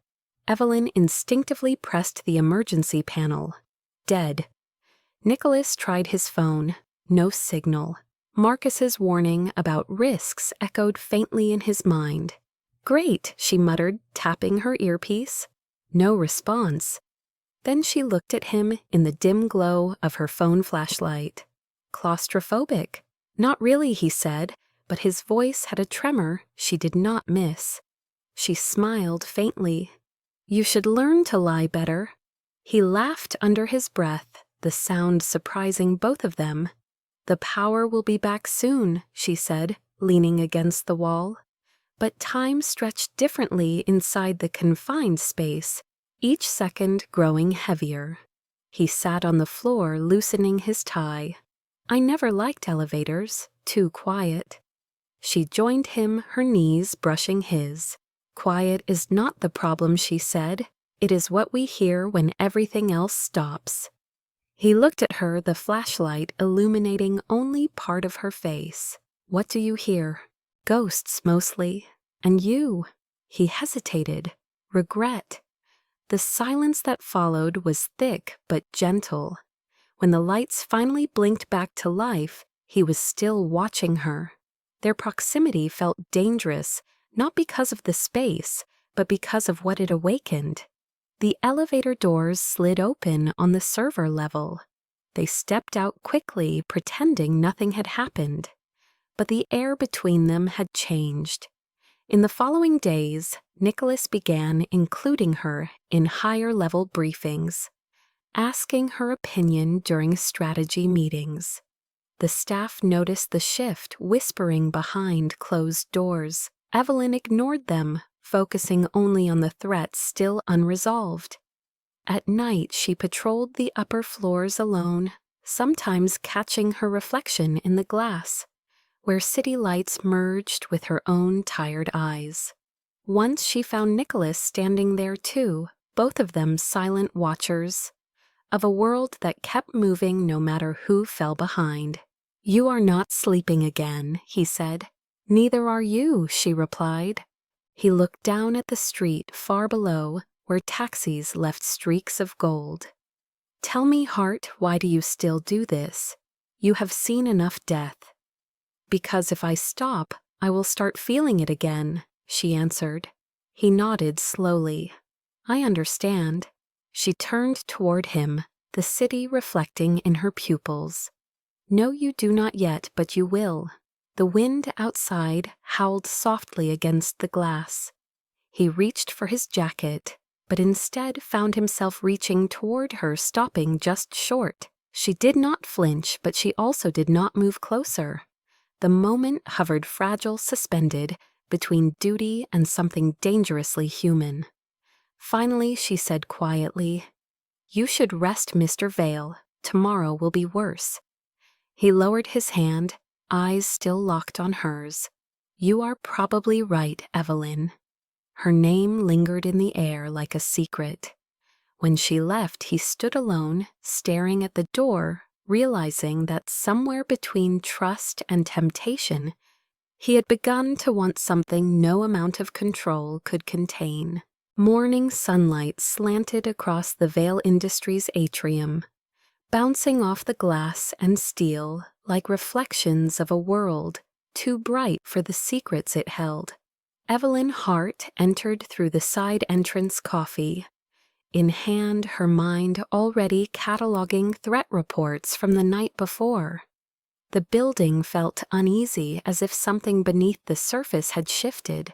Speaker 1: Evelyn instinctively pressed the emergency panel. Dead. Nicholas tried his phone. No signal. Marcus's warning about risks echoed faintly in his mind. "Great," she muttered, tapping her earpiece. No response. Then she looked at him in the dim glow of her phone flashlight. "Claustrophobic?" "Not really," he said, but his voice had a tremor she did not miss. She smiled faintly. "You should learn to lie better." He laughed under his breath, the sound surprising both of them. "The power will be back soon," she said, leaning against the wall. But time stretched differently inside the confined space, each second growing heavier. He sat on the floor, loosening his tie. "I never liked elevators, too quiet." She joined him, her knees brushing his. "Quiet is not the problem," she said. "It is what we hear when everything else stops." He looked at her, the flashlight illuminating only part of her face. "What do you hear?" "Ghosts, mostly." "And you?" He hesitated. "Regret." The silence that followed was thick but gentle. When the lights finally blinked back to life, he was still watching her. Their proximity felt dangerous, not because of the space, but because of what it awakened. The elevator doors slid open on the server level. They stepped out quickly, pretending nothing had happened. But the air between them had changed. In the following days, Nicholas began including her in higher-level briefings, asking her opinion during strategy meetings. The staff noticed the shift, whispering behind closed doors. Evelyn ignored them, focusing only on the threats still unresolved. At night, she patrolled the upper floors alone, sometimes catching her reflection in the glass, where city lights merged with her own tired eyes. Once she found Nicholas standing there too, both of them silent watchers of a world that kept moving no matter who fell behind. "You are not sleeping again," he said. "Neither are you," she replied. He looked down at the street far below, where taxis left streaks of gold. "Tell me, heart, why do you still do this? You have seen enough death." "Because if I stop, I will start feeling it again," she answered. He nodded slowly. "I understand." She turned toward him, the city reflecting in her pupils. "No, you do not yet, but you will." The wind outside howled softly against the glass. He reached for his jacket, but instead found himself reaching toward her, stopping just short. She did not flinch, but she also did not move closer. The moment hovered fragile, suspended, between duty and something dangerously human. Finally, she said quietly, "You should rest, Mr. Vale. Tomorrow will be worse." He lowered his hand, eyes still locked on hers. "You are probably right, Evelyn." Her name lingered in the air like a secret. When she left, he stood alone, staring at the door, realizing that somewhere between trust and temptation, he had begun to want something no amount of control could contain. Morning sunlight slanted across the Vale Industries atrium, bouncing off the glass and steel like reflections of a world too bright for the secrets it held. Evelyn Hart entered through the side entrance, coffee in hand, her mind already cataloging threat reports from the night before. The building felt uneasy, as if something beneath the surface had shifted.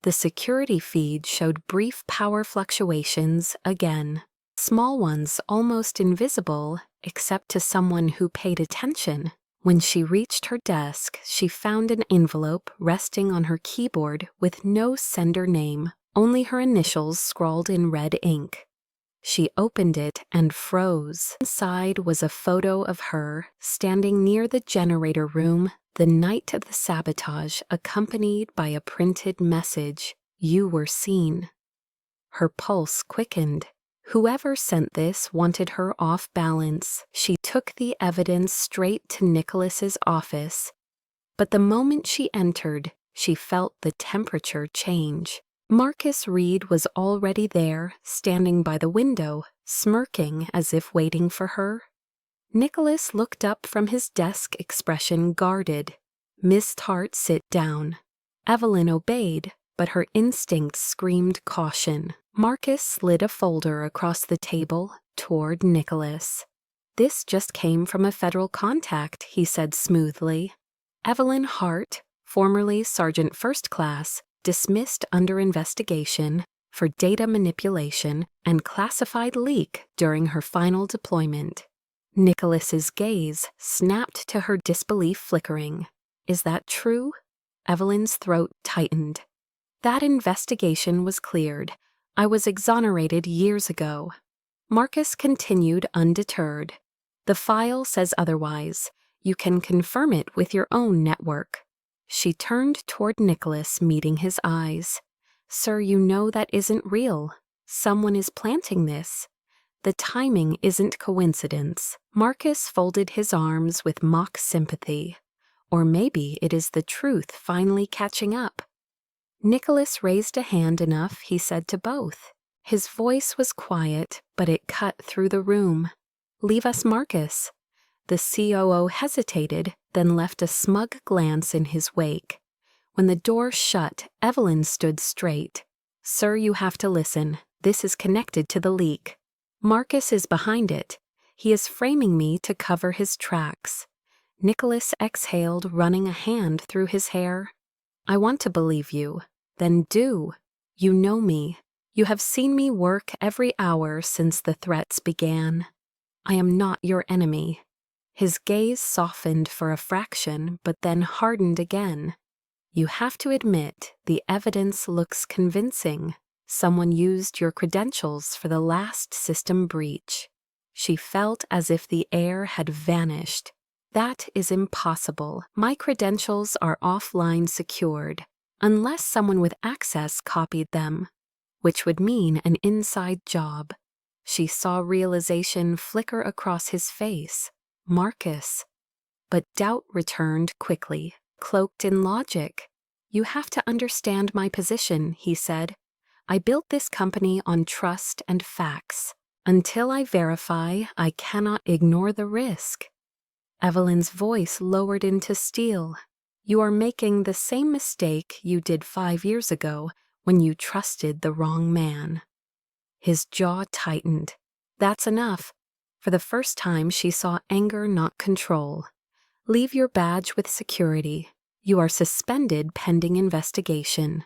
Speaker 1: The security feed showed brief power fluctuations again, small ones almost invisible except to someone who paid attention. When she reached her desk, she found an envelope resting on her keyboard with no sender name, only her initials scrawled in red ink. She opened it and froze. Inside was a photo of her standing near the generator room the night of the sabotage, accompanied by a printed message, "You were seen." Her pulse quickened. Whoever sent this wanted her off balance. She took the evidence straight to Nicholas's office. But the moment she entered, she felt the temperature change. Marcus Reed was already there, standing by the window, smirking as if waiting for her. Nicholas looked up from his desk, expression guarded. "Miss Hart, sit down." Evelyn obeyed, but her instincts screamed caution. Marcus slid a folder across the table toward Nicholas. "This just came from a federal contact," he said smoothly. "Evelyn Hart, formerly Sergeant First Class, dismissed under investigation for data manipulation and classified leak during her final deployment." Nicholas's gaze snapped to her, disbelief flickering. "Is that true?" Evelyn's throat tightened. "That investigation was cleared. I was exonerated years ago." Marcus continued undeterred. "The file says otherwise. You can confirm it with your own network." She turned toward Nicholas, meeting his eyes. "Sir, you know that isn't real. Someone is planting this. The timing isn't coincidence." Marcus folded his arms with mock sympathy. Or maybe it is the truth finally catching up. Nicholas raised a hand enough, he said to both. His voice was quiet, but it cut through the room. "Leave us, Marcus." The COO hesitated, then left a smug glance in his wake. When the door shut, Evelyn stood straight. "Sir, you have to listen. This is connected to the leak. Marcus is behind it. He is framing me to cover his tracks." Nicholas exhaled, running a hand through his hair. "I want to believe you." "Then do. You know me. You have seen me work every hour since the threats began. I am not your enemy." His gaze softened for a fraction, but then hardened again. "You have to admit, the evidence looks convincing." Someone used your credentials for the last system breach. She felt as if the air had vanished. That is impossible. My credentials are offline secured, unless someone with access copied them, which would mean an inside job. She saw realization flicker across his face. Marcus. But doubt returned quickly, cloaked in logic. You have to understand my position, he said. I built this company on trust and facts. Until I verify, I cannot ignore the risk. Evelyn's voice lowered into steel. You are making the same mistake you did 5 years ago when you trusted the wrong man. His jaw tightened. That's enough. For the first time, she saw anger, not control. Leave your badge with security. You are suspended pending investigation.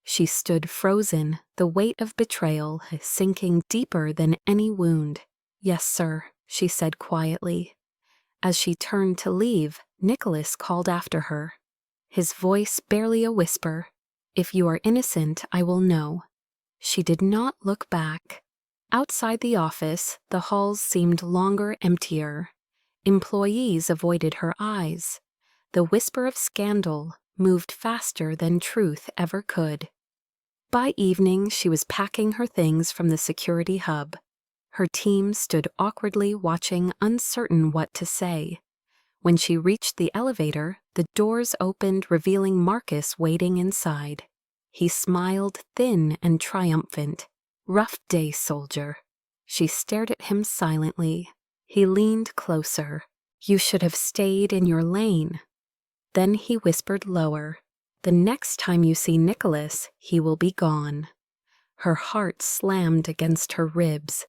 Speaker 1: She stood frozen, the weight of betrayal sinking deeper than any wound. Yes, sir, she said quietly. As she turned to leave, Nicholas called after her. His voice barely a whisper. If you are innocent, I will know. She did not look back. Outside the office, the halls seemed longer, emptier. Employees avoided her eyes. The whisper of scandal moved faster than truth ever could. By evening, she was packing her things from the security hub. Her team stood awkwardly watching, uncertain what to say. When she reached the elevator, the doors opened, revealing Marcus waiting inside. He smiled, thin and triumphant. Rough day, soldier. She stared at him silently. He leaned closer. You should have stayed in your lane. Then he whispered lower. The next time you see Nicholas, he will be gone. Her heart slammed against her ribs.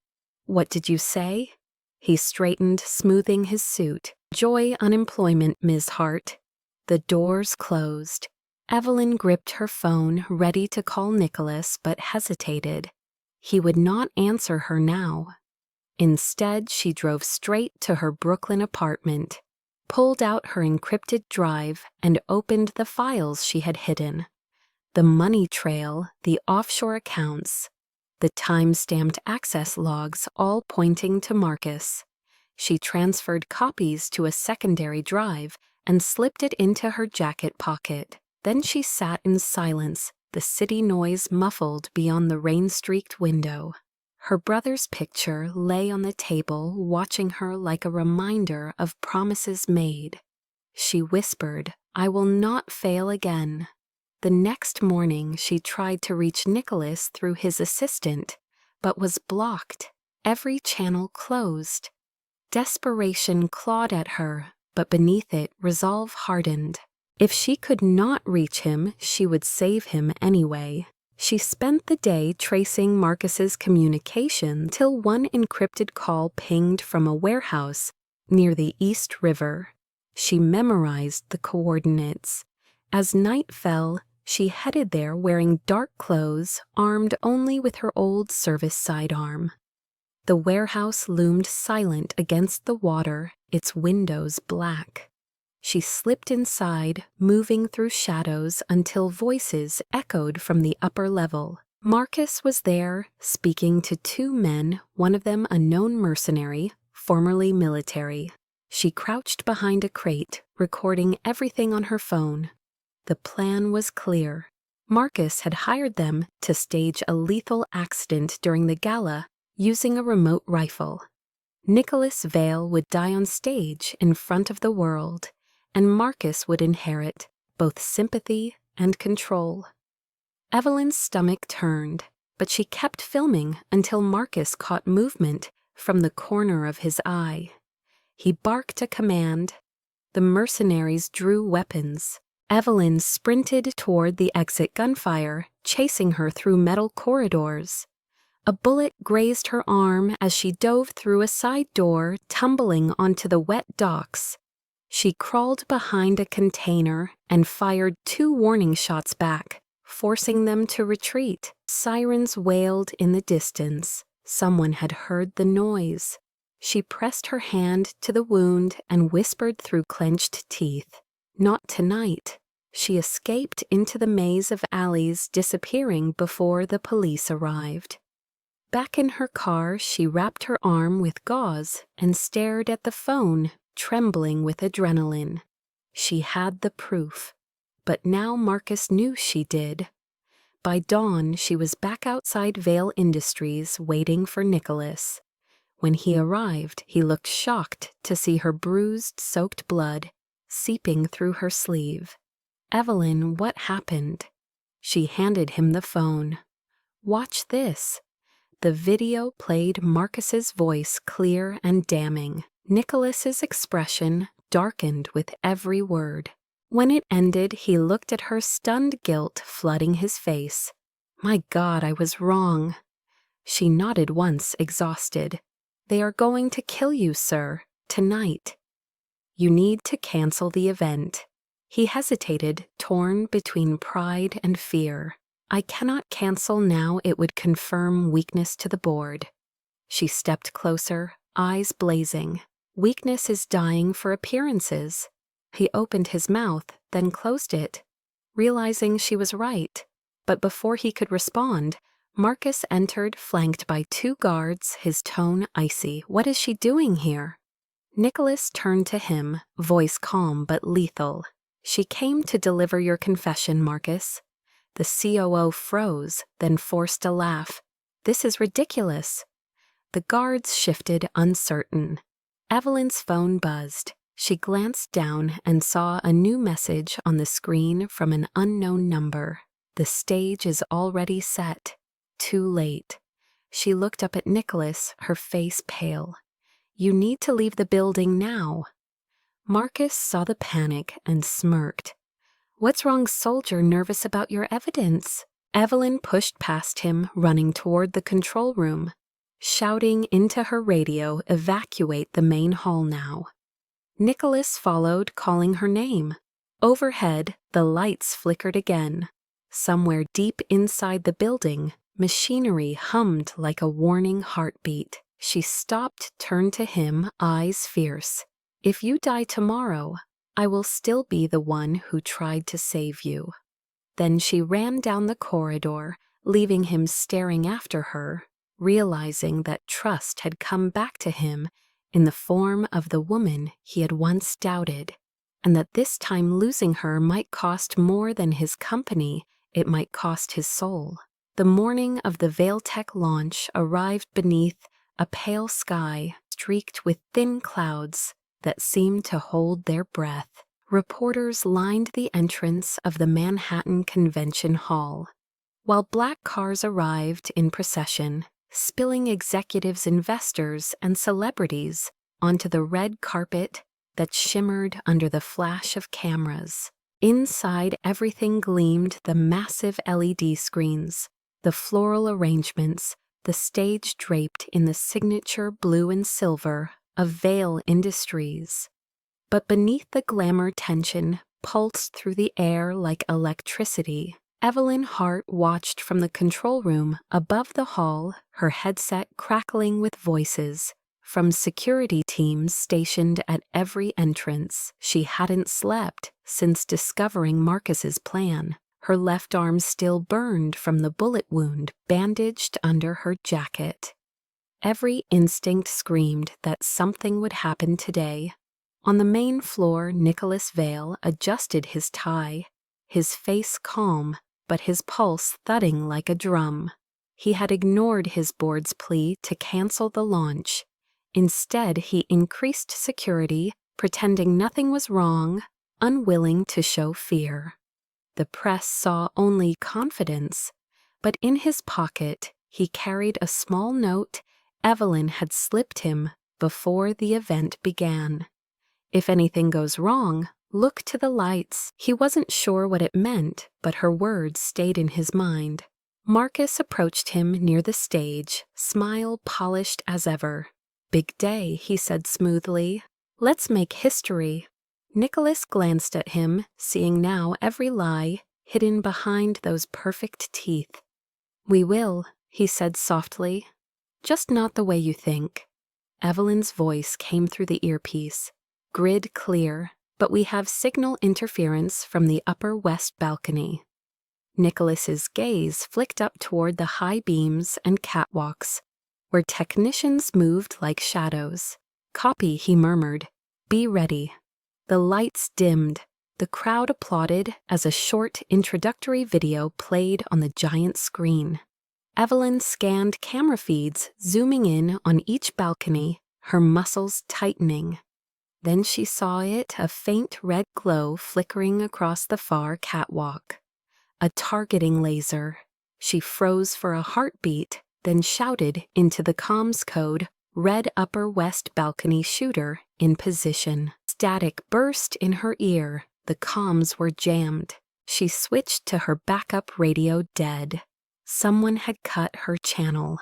Speaker 1: What did you say? He straightened, smoothing his suit. Joy unemployment, Ms. Hart. The doors closed. Evelyn gripped her phone, ready to call Nicholas, but hesitated. He would not answer her now. Instead, she drove straight to her Brooklyn apartment, pulled out her encrypted drive, and opened the files she had hidden. The money trail, the offshore accounts, the time-stamped access logs, all pointing to Marcus. She transferred copies to a secondary drive and slipped it into her jacket pocket. Then she sat in silence, the city noise muffled beyond the rain-streaked window. Her brother's picture lay on the table, watching her like a reminder of promises made. She whispered, I will not fail again. The next morning, she tried to reach Nicholas through his assistant, but was blocked, every channel closed. Desperation clawed at her, but beneath it, resolve hardened. If she could not reach him, she would save him anyway. She spent the day tracing Marcus's communication till one encrypted call pinged from a warehouse near the East River. She memorized the coordinates. As night fell, she headed there wearing dark clothes, armed only with her old service sidearm. The warehouse loomed silent against the water, its windows black. She slipped inside, moving through shadows until voices echoed from the upper level. Marcus was there, speaking to 2 men, one of them a known mercenary, formerly military. She crouched behind a crate, recording everything on her phone. The plan was clear. Marcus had hired them to stage a lethal accident during the gala using a remote rifle. Nicholas Vale would die on stage in front of the world, and Marcus would inherit both sympathy and control. Evelyn's stomach turned, but she kept filming until Marcus caught movement from the corner of his eye. He barked a command. The mercenaries drew weapons. Evelyn sprinted toward the exit gunfire, chasing her through metal corridors. A bullet grazed her arm as she dove through a side door, tumbling onto the wet docks. She crawled behind a container and fired 2 warning shots back, forcing them to retreat. Sirens wailed in the distance. Someone had heard the noise. She pressed her hand to the wound and whispered through clenched teeth, "Not tonight." She escaped into the maze of alleys, disappearing before the police arrived. Back in her car, she wrapped her arm with gauze and stared at the phone, trembling with adrenaline. She had the proof, but now Marcus knew she did. By dawn, she was back outside Vale Industries waiting for Nicholas. When he arrived, he looked shocked to see her bruised, soaked blood seeping through her sleeve. "Evelyn, what happened?" She handed him the phone. "Watch this." The video played Marcus's voice clear and damning. Nicholas's expression darkened with every word. When it ended, he looked at her, stunned guilt flooding his face. "My God, I was wrong." She nodded once, exhausted. "They are going to kill you, sir, tonight. You need to cancel the event." He hesitated, torn between pride and fear. "I cannot cancel now. It would confirm weakness to the board." She stepped closer, eyes blazing. "Weakness is dying for appearances." He opened his mouth, then closed it, realizing she was right. But before he could respond, Marcus entered, flanked by 2 guards, his tone icy. "What is she doing here?" Nicholas turned to him, voice calm but lethal. "She came to deliver your confession, Marcus." The COO froze, then forced a laugh. "This is ridiculous." The guards shifted, uncertain. Evelyn's phone buzzed. She glanced down and saw a new message on the screen from an unknown number. "The stage is already set. Too late." She looked up at Nicholas, her face pale. "You need to leave the building now." Marcus saw the panic and smirked. "What's wrong, soldier? Nervous about your evidence?" Evelyn pushed past him, running toward the control room, shouting into her radio, "Evacuate the main hall now." Nicholas followed, calling her name. Overhead, the lights flickered again. Somewhere deep inside the building, machinery hummed like a warning heartbeat. She stopped, turned to him, eyes fierce. "If you die tomorrow, I will still be the one who tried to save you." Then she ran down the corridor, leaving him staring after her, realizing that trust had come back to him in the form of the woman he had once doubted, and that this time losing her might cost more than his company, it might cost his soul. The morning of the Valetech launch arrived beneath a pale sky streaked with thin clouds that seemed to hold their breath. Reporters lined the entrance of the Manhattan Convention Hall, while black cars arrived in procession, spilling executives, investors, and celebrities onto the red carpet that shimmered under the flash of cameras. Inside, everything gleamed: the massive LED screens, the floral arrangements, the stage draped in the signature blue and silver of Vale Industries. But beneath the glamour, tension pulsed through the air like electricity. Evelyn Hart watched from the control room above the hall, her headset crackling with voices from security teams stationed at every entrance. She hadn't slept since discovering Marcus's plan. Her left arm still burned from the bullet wound bandaged under her jacket. Every instinct screamed that something would happen today. On the main floor, Nicholas Vale adjusted his tie, his face calm, but his pulse thudding like a drum. He had ignored his board's plea to cancel the launch. Instead, he increased security, pretending nothing was wrong, unwilling to show fear. The press saw only confidence, but in his pocket he carried a small note Evelyn had slipped him before the event began. "If anything goes wrong, look to the lights." He wasn't sure what it meant, but her words stayed in his mind. Marcus approached him near the stage, smile polished as ever. "Big day," he said smoothly. "Let's make history." Nicholas glanced at him, seeing now every lie hidden behind those perfect teeth. "We will," he said softly. "Just not the way you think." Evelyn's voice came through the earpiece, grid clear. but we have signal interference from the upper west balcony. Nicholas's gaze flicked up toward the high beams and catwalks, where technicians moved like shadows. "Copy," he murmured. "Be ready." The lights dimmed. The crowd applauded as a short introductory video played on the giant screen. Evelyn scanned camera feeds, zooming in on each balcony, her muscles tightening. Then she saw a faint red glow flickering across the far catwalk. A targeting laser. She froze for a heartbeat, then shouted into the comms code, "Red upper west balcony shooter in position." Static burst in her ear. The comms were jammed. She switched to her backup radio dead. Someone had cut her channel.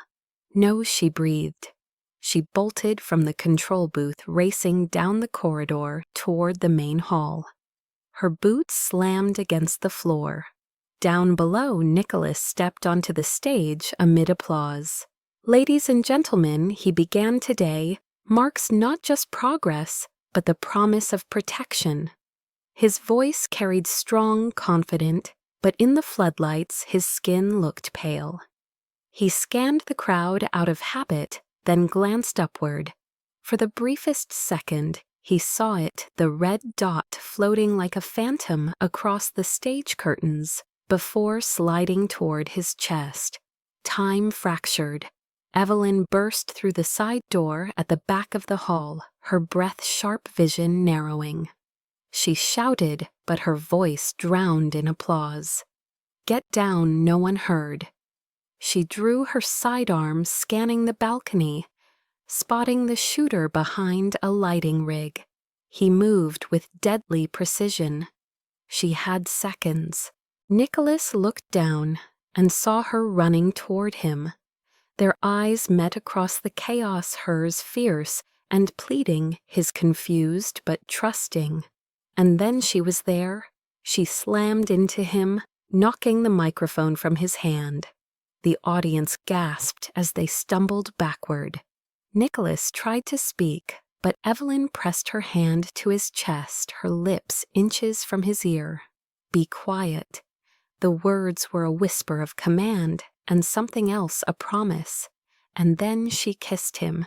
Speaker 1: "No," she breathed. She bolted from the control booth, racing down the corridor toward the main hall. Her boots slammed against the floor. Down below, Nicholas stepped onto the stage amid applause. "Ladies and gentlemen," he began today, "marks not just progress, but the promise of protection." His voice carried strong, confident, but in the floodlights his skin looked pale. He scanned the crowd out of habit, then glanced upward. For the briefest second, he saw it, the red dot floating like a phantom across the stage curtains, before sliding toward his chest. Time fractured. Evelyn burst through the side door at the back of the hall, her breath-sharp vision narrowing. She shouted, but her voice drowned in applause. "Get down," no one heard. She drew her sidearm, scanning the balcony, spotting the shooter behind a lighting rig. He moved with deadly precision. She had seconds. Nicholas looked down and saw her running toward him. Their eyes met across the chaos, hers fierce and pleading, his confused but trusting. And then she was there. She slammed into him, knocking the microphone from his hand. The audience gasped as they stumbled backward. Nicholas tried to speak, but Evelyn pressed her hand to his chest, her lips inches from his ear. "Be quiet." The words were a whisper of command, and something else a promise. And then she kissed him.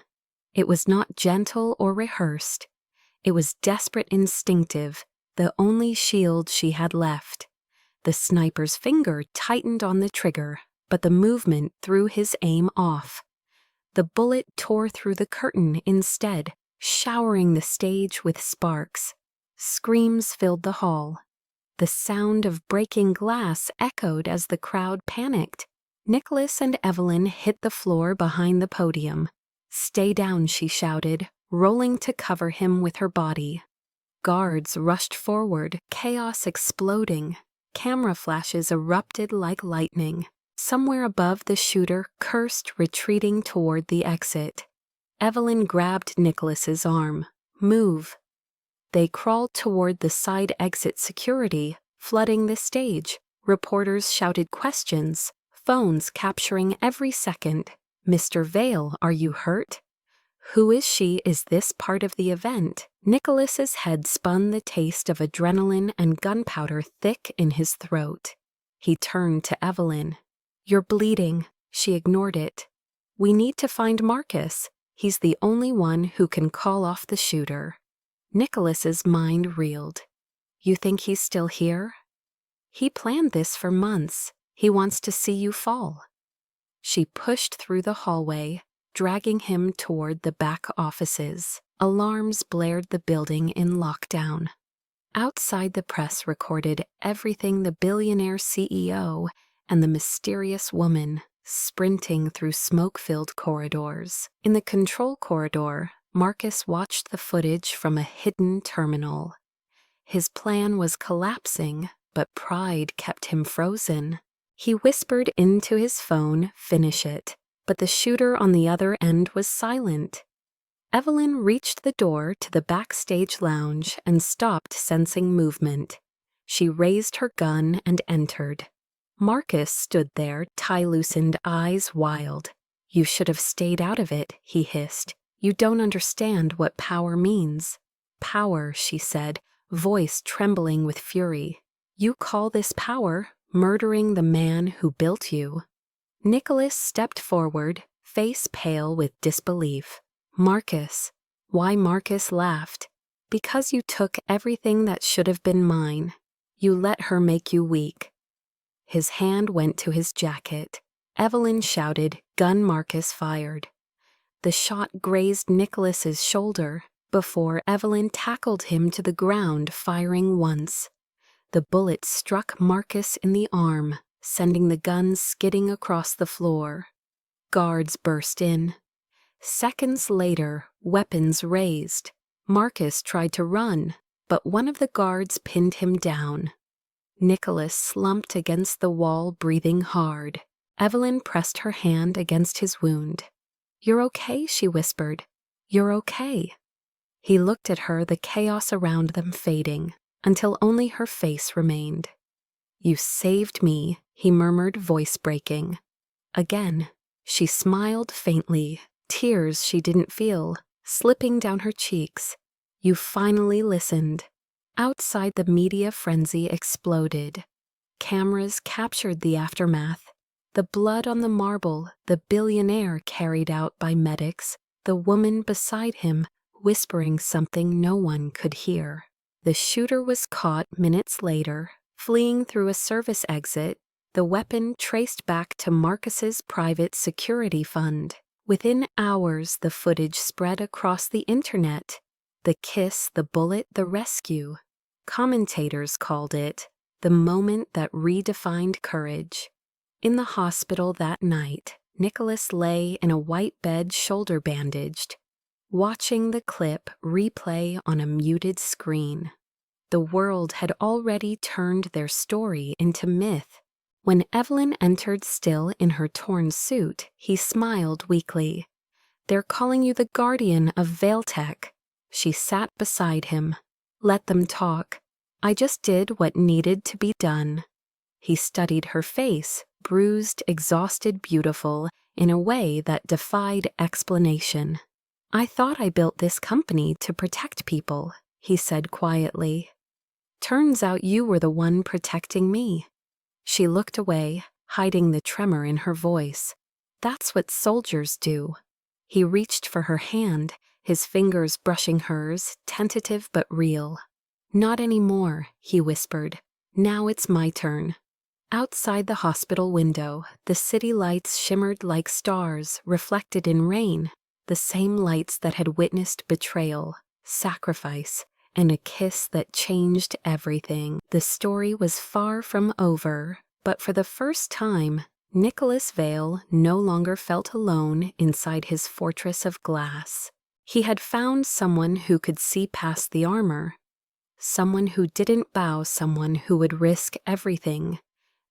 Speaker 1: It was not gentle or rehearsed. It was desperate, instinctive, the only shield she had left. The sniper's finger tightened on the trigger, but the movement threw his aim off. The bullet tore through the curtain instead, showering the stage with sparks. Screams filled the hall. The sound of breaking glass echoed as the crowd panicked. Nicholas and Evelyn hit the floor behind the podium. "Stay down," she shouted, rolling to cover him with her body. Guards rushed forward, chaos exploding. Camera flashes erupted like lightning. Somewhere above, the shooter cursed, retreating toward the exit. Evelyn grabbed Nicholas's arm. "Move." They crawled toward the side exit, security flooding the stage. Reporters shouted questions, phones capturing every second. "Mr. Vale, are you hurt?" "Who is she? Is this part of the event?" Nicholas's head spun, the taste of adrenaline and gunpowder thick in his throat. He turned to Evelyn. "You're bleeding." She ignored it. "We need to find Marcus. He's the only one who can call off the shooter." Nicholas's mind reeled. "You think he's still here?" "He planned this for months. He wants to see you fall." She pushed through the hallway, dragging him toward the back offices. Alarms blared, the building in lockdown. Outside, the press recorded everything: the billionaire CEO and the mysterious woman sprinting through smoke-filled corridors. In the control corridor, Marcus watched the footage from a hidden terminal. His plan was collapsing, but pride kept him frozen. He whispered into his phone, "Finish it," but the shooter on the other end was silent. Evelyn reached the door to the backstage lounge and stopped, sensing movement. She raised her gun and entered. Marcus stood there, tie-loosened, eyes wild. "You should have stayed out of it," he hissed. "You don't understand what power means." "Power," she said, voice trembling with fury. "You call this power, murdering the man who built you?" Nicholas stepped forward, face pale with disbelief. "Marcus." Why Marcus laughed. "Because you took everything that should have been mine. You let her make you weak." His hand went to his jacket. Evelyn shouted, "Gun!" Marcus fired. The shot grazed Nicholas's shoulder before Evelyn tackled him to the ground, firing once. The bullet struck Marcus in the arm, sending the gun skidding across the floor. Guards burst in. Seconds later, weapons raised. Marcus tried to run, but one of the guards pinned him down. Nicholas slumped against the wall, breathing hard. Evelyn pressed her hand against his wound. "You're okay," she whispered. "You're okay." He looked at her, the chaos around them fading, until only her face remained. "You saved me," he murmured, voice breaking. Again, she smiled faintly, tears she didn't feel, slipping down her cheeks. "You finally listened." Outside, the media frenzy exploded. Cameras captured the aftermath. The blood on the marble, the billionaire carried out by medics, the woman beside him whispering something no one could hear. The shooter was caught minutes later, fleeing through a service exit, the weapon traced back to Marcus's private security fund. Within hours, the footage spread across the internet. The kiss, the bullet, the rescue. Commentators called it the moment that redefined courage. In the hospital that night, Nicholas lay in a white bed, shoulder bandaged, watching the clip replay on a muted screen. The world had already turned their story into myth. When Evelyn entered still in her torn suit, he smiled weakly. "They're calling you the guardian of Vailtech." She sat beside him. "Let them talk. I just did what needed to be done." He studied her face, bruised, exhausted, beautiful, in a way that defied explanation. "I thought I built this company to protect people," he said quietly. "Turns out you were the one protecting me." She looked away, hiding the tremor in her voice. "That's what soldiers do." He reached for her hand, his fingers brushing hers, tentative but real. "Not anymore," he whispered. "Now it's my turn." Outside the hospital window, the city lights shimmered like stars reflected in rain, the same lights that had witnessed betrayal, sacrifice, and a kiss that changed everything. The story was far from over, but for the first time, Nicholas Vale no longer felt alone inside his fortress of glass. He had found someone who could see past the armor, someone who didn't bow, someone who would risk everything,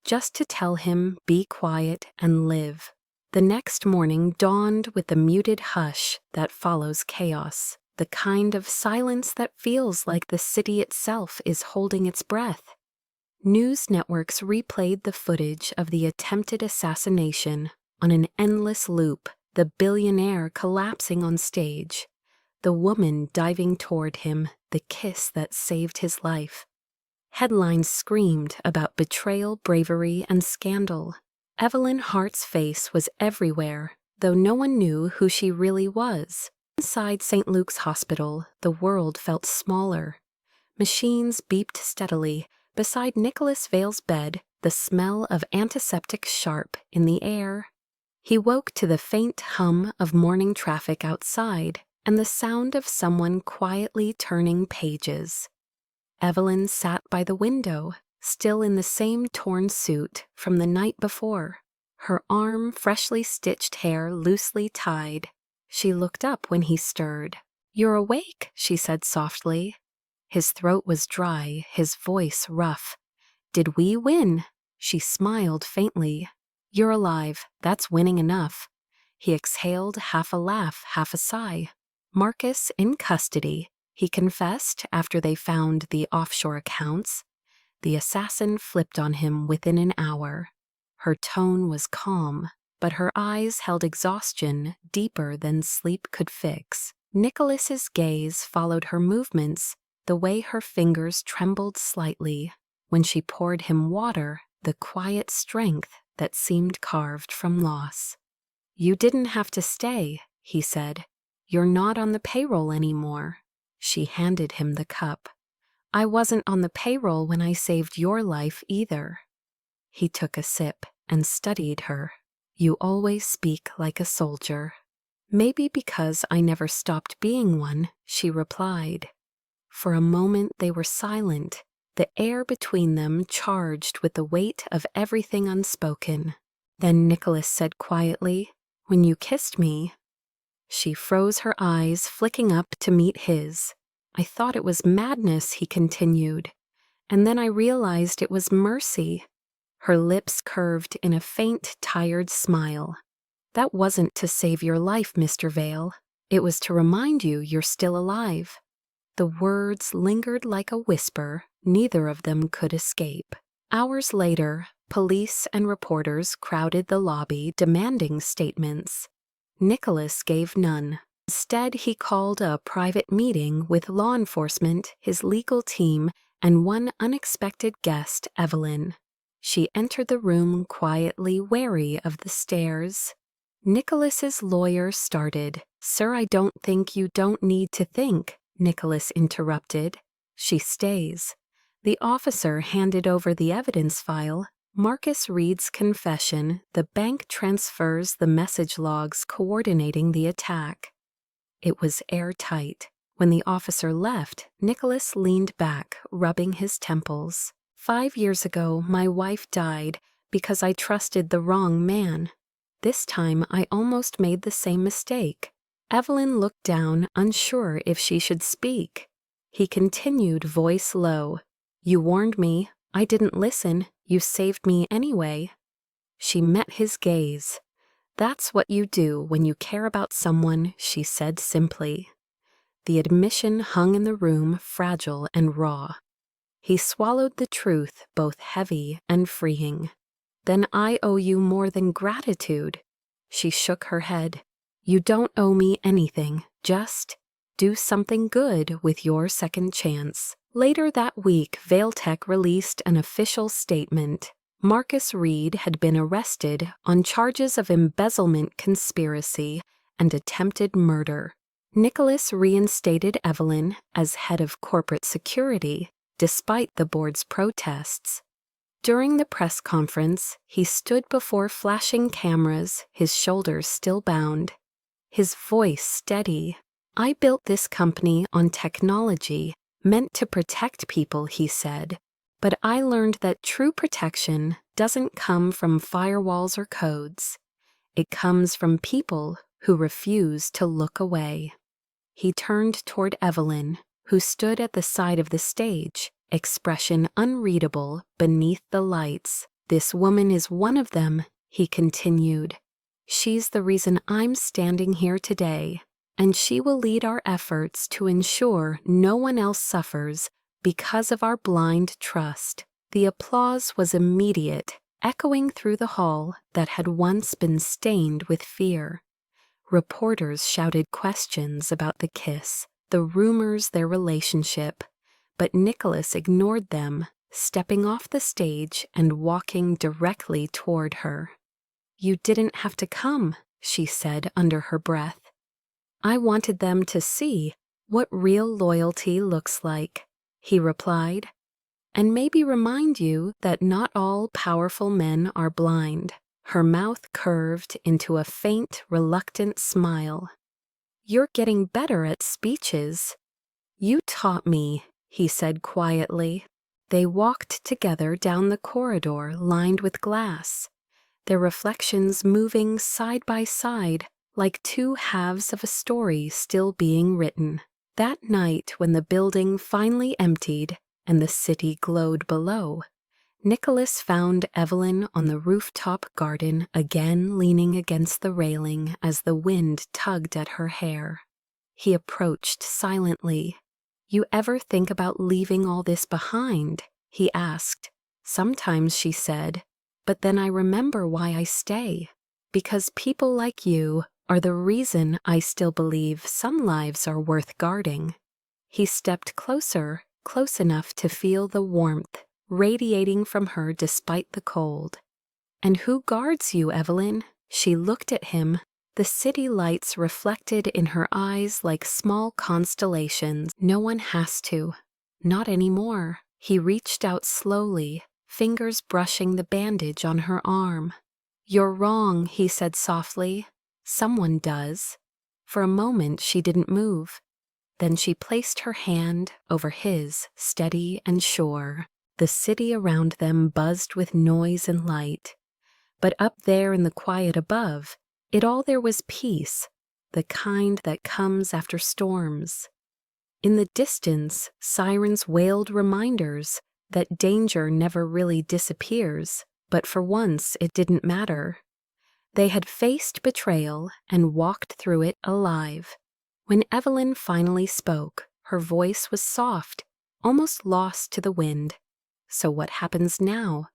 Speaker 1: just to tell him, "Be quiet and live." The next morning dawned with the muted hush that follows chaos, the kind of silence that feels like the city itself is holding its breath. News networks replayed the footage of the attempted assassination on an endless loop, the billionaire collapsing on stage, the woman diving toward him, the kiss that saved his life. Headlines screamed about betrayal, bravery, and scandal. Evelyn Hart's face was everywhere, though no one knew who she really was. Inside St. Luke's Hospital, the world felt smaller. Machines beeped steadily. Beside Nicholas Vale's bed, the smell of antiseptic sharp in the air. He woke to the faint hum of morning traffic outside and the sound of someone quietly turning pages. Evelyn sat by the window, still in the same torn suit from the night before, her arm freshly stitched hair loosely tied. She looked up when he stirred. "You're awake," she said softly. His throat was dry, his voice rough. "Did we win?" She smiled faintly. "You're alive. That's winning enough." He exhaled, half a laugh, half a sigh. "Marcus in custody," he confessed after they found the offshore accounts. The assassin flipped on him within an hour. Her tone was calm, but her eyes held exhaustion deeper than sleep could fix. Nicholas's gaze followed her movements, the way her fingers trembled slightly when she poured him water, the quiet strength that seemed carved from loss. "You didn't have to stay," he said. "You're not on the payroll anymore." She handed him the cup. "I wasn't on the payroll when I saved your life either." He took a sip and studied her. "You always speak like a soldier." "Maybe because I never stopped being one," she replied. For a moment they were silent, the air between them charged with the weight of everything unspoken. Then Nicholas said quietly, "When you kissed me—" She froze her eyes, flicking up to meet his. "I thought it was madness," he continued, "and then I realized it was mercy." Her lips curved in a faint, tired smile. "That wasn't to save your life, Mr. Vale. It was to remind you you're still alive." The words lingered like a whisper neither of them could escape. Hours later, police and reporters crowded the lobby demanding statements. Nicholas gave none. Instead, he called a private meeting with law enforcement, his legal team, and one unexpected guest, Evelyn. She entered the room quietly, wary of the stares. Nicholas's lawyer started. "Sir, I don't think you don't need to think," Nicholas interrupted. "She stays." The officer handed over the evidence file. Marcus reads confession. The bank transfers the message logs coordinating the attack. It was airtight. When the officer left, Nicholas leaned back, rubbing his temples. "5 years ago, my wife died because I trusted the wrong man. This time, I almost made the same mistake." Evelyn looked down, unsure if she should speak. He continued, voice low. "You warned me. I didn't listen. You saved me anyway." She met his gaze. "That's what you do when you care about someone," she said simply. The admission hung in the room, fragile and raw. He swallowed the truth, both heavy and freeing. "Then I owe you more than gratitude." She shook her head. "You don't owe me anything. Just do something good with your second chance." Later that week, Valetech released an official statement. Marcus Reed had been arrested on charges of embezzlement, conspiracy, and attempted murder. Nicholas reinstated Evelyn as head of corporate security, despite the board's protests. During the press conference, he stood before flashing cameras, his shoulders still bound, his voice steady. "I built this company on technology meant to protect people," he said. "But I learned that true protection doesn't come from firewalls or codes. It comes from people who refuse to look away." He turned toward Evelyn, who stood at the side of the stage, expression unreadable beneath the lights. "This woman is one of them," he continued. "She's the reason I'm standing here today, and she will lead our efforts to ensure no one else suffers because of our blind trust." The applause was immediate, echoing through the hall that had once been stained with fear. Reporters shouted questions about the kiss, the rumors their relationship, but Nicholas ignored them, stepping off the stage and walking directly toward her. "You didn't have to come," she said under her breath. "I wanted them to see what real loyalty looks like," he replied, "and maybe remind you that not all powerful men are blind." Her mouth curved into a faint, reluctant smile. "You're getting better at speeches." "You taught me," he said quietly. They walked together down the corridor lined with glass, their reflections moving side by side like two halves of a story still being written. That night, when the building finally emptied and the city glowed below, Nicholas found Evelyn on the rooftop garden, again leaning against the railing as the wind tugged at her hair. He approached silently. "You ever think about leaving all this behind?" he asked. "Sometimes," she said, "but then I remember why I stay. Because people like you are the reason I still believe some lives are worth guarding." He stepped closer, close enough to feel the warmth radiating from her despite the cold. "And who guards you, Evelyn?" She looked at him, the city lights reflected in her eyes like small constellations. "No one has to. Not anymore." He reached out slowly, fingers brushing the bandage on her arm. "You're wrong," he said softly. "Someone does." For a moment she didn't move. Then she placed her hand over his, steady and sure. The city around them buzzed with noise and light. But up there in the quiet above, all there was peace, the kind that comes after storms. In the distance, sirens wailed reminders that danger never really disappears, but for once it didn't matter. They had faced betrayal and walked through it alive. When Evelyn finally spoke, her voice was soft, almost lost to the wind. "So what happens now?"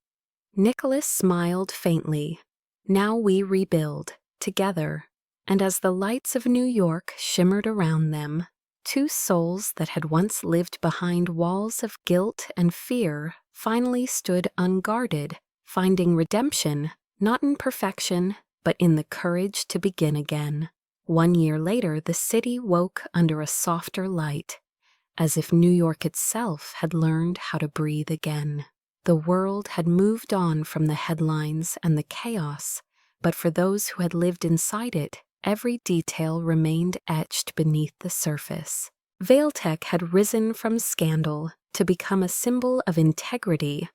Speaker 1: Nicholas smiled faintly. "Now we rebuild, together." And as the lights of New York shimmered around them, two souls that had once lived behind walls of guilt and fear finally stood unguarded, finding redemption, not in perfection, but in the courage to begin again. 1 year later, the city woke under a softer light, as if New York itself had learned how to breathe again. The world had moved on from the headlines and the chaos, but for those who had lived inside it, every detail remained etched beneath the surface. Vailtech had risen from scandal to become a symbol of integrity,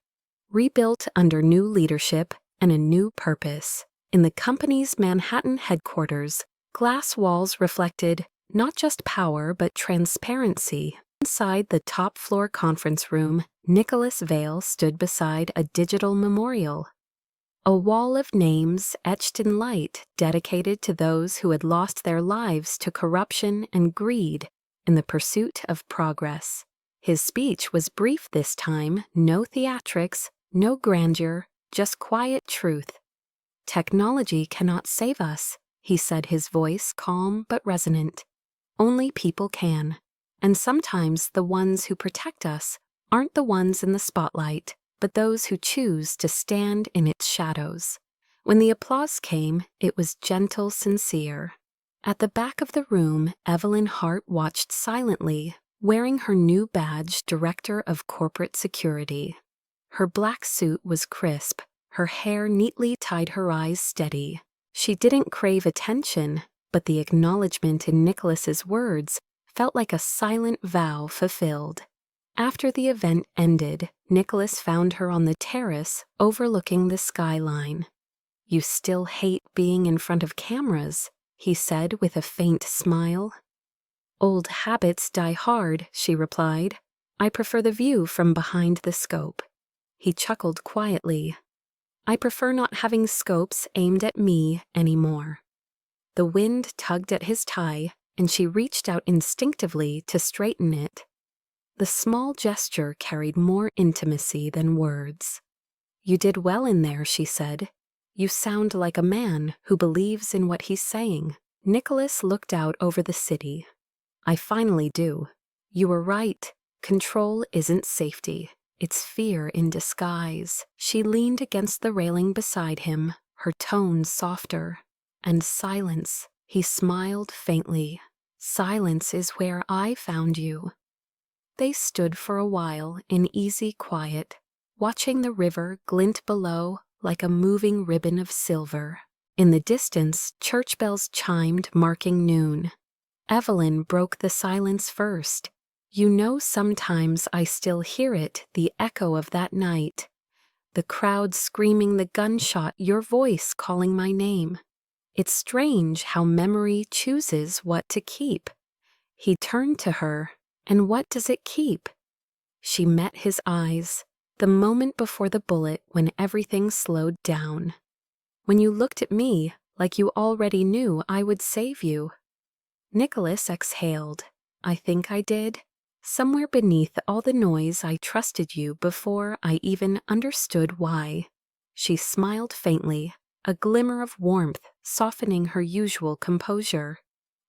Speaker 1: rebuilt under new leadership and a new purpose. In the company's Manhattan headquarters, glass walls reflected not just power but transparency. Inside the top-floor conference room, Nicholas Vail stood beside a digital memorial. A wall of names etched in light dedicated to those who had lost their lives to corruption and greed in the pursuit of progress. His speech was brief this time, no theatrics, no grandeur, just quiet truth. "Technology cannot save us," he said, his voice calm but resonant. "Only people can. And sometimes the ones who protect us aren't the ones in the spotlight, but those who choose to stand in its shadows." When the applause came, it was gentle, sincere. At the back of the room, Evelyn Hart watched silently, wearing her new badge, Director of Corporate Security. Her black suit was crisp, her hair neatly tied, her eyes steady. She didn't crave attention, but the acknowledgement in Nicholas's words felt like a silent vow fulfilled. After the event ended, Nicholas found her on the terrace overlooking the skyline. "You still hate being in front of cameras," he said with a faint smile. "Old habits die hard," she replied. "I prefer the view from behind the scope." He chuckled quietly. "I prefer not having scopes aimed at me anymore." The wind tugged at his tie, and she reached out instinctively to straighten it. The small gesture carried more intimacy than words. "You did well in there," she said. "You sound like a man who believes in what he's saying." Nicholas looked out over the city. "I finally do. You were right. Control isn't safety. It's fear in disguise." She leaned against the railing beside him, her tone softer. "And silence," he smiled faintly. "Silence is where I found you." They stood for a while in easy quiet, watching the river glint below like a moving ribbon of silver. In the distance, church bells chimed, marking noon. Evelyn broke the silence first. "You know, sometimes I still hear it, the echo of that night. The crowd screaming, the gunshot, your voice calling my name. It's strange how memory chooses what to keep." He turned to her. "And what does it keep?" She met his eyes, the moment before the bullet when everything slowed down. "When you looked at me, like you already knew I would save you." Nicholas exhaled. "I think I did. Somewhere beneath all the noise I trusted you before I even understood why." She smiled faintly, a glimmer of warmth softening her usual composure.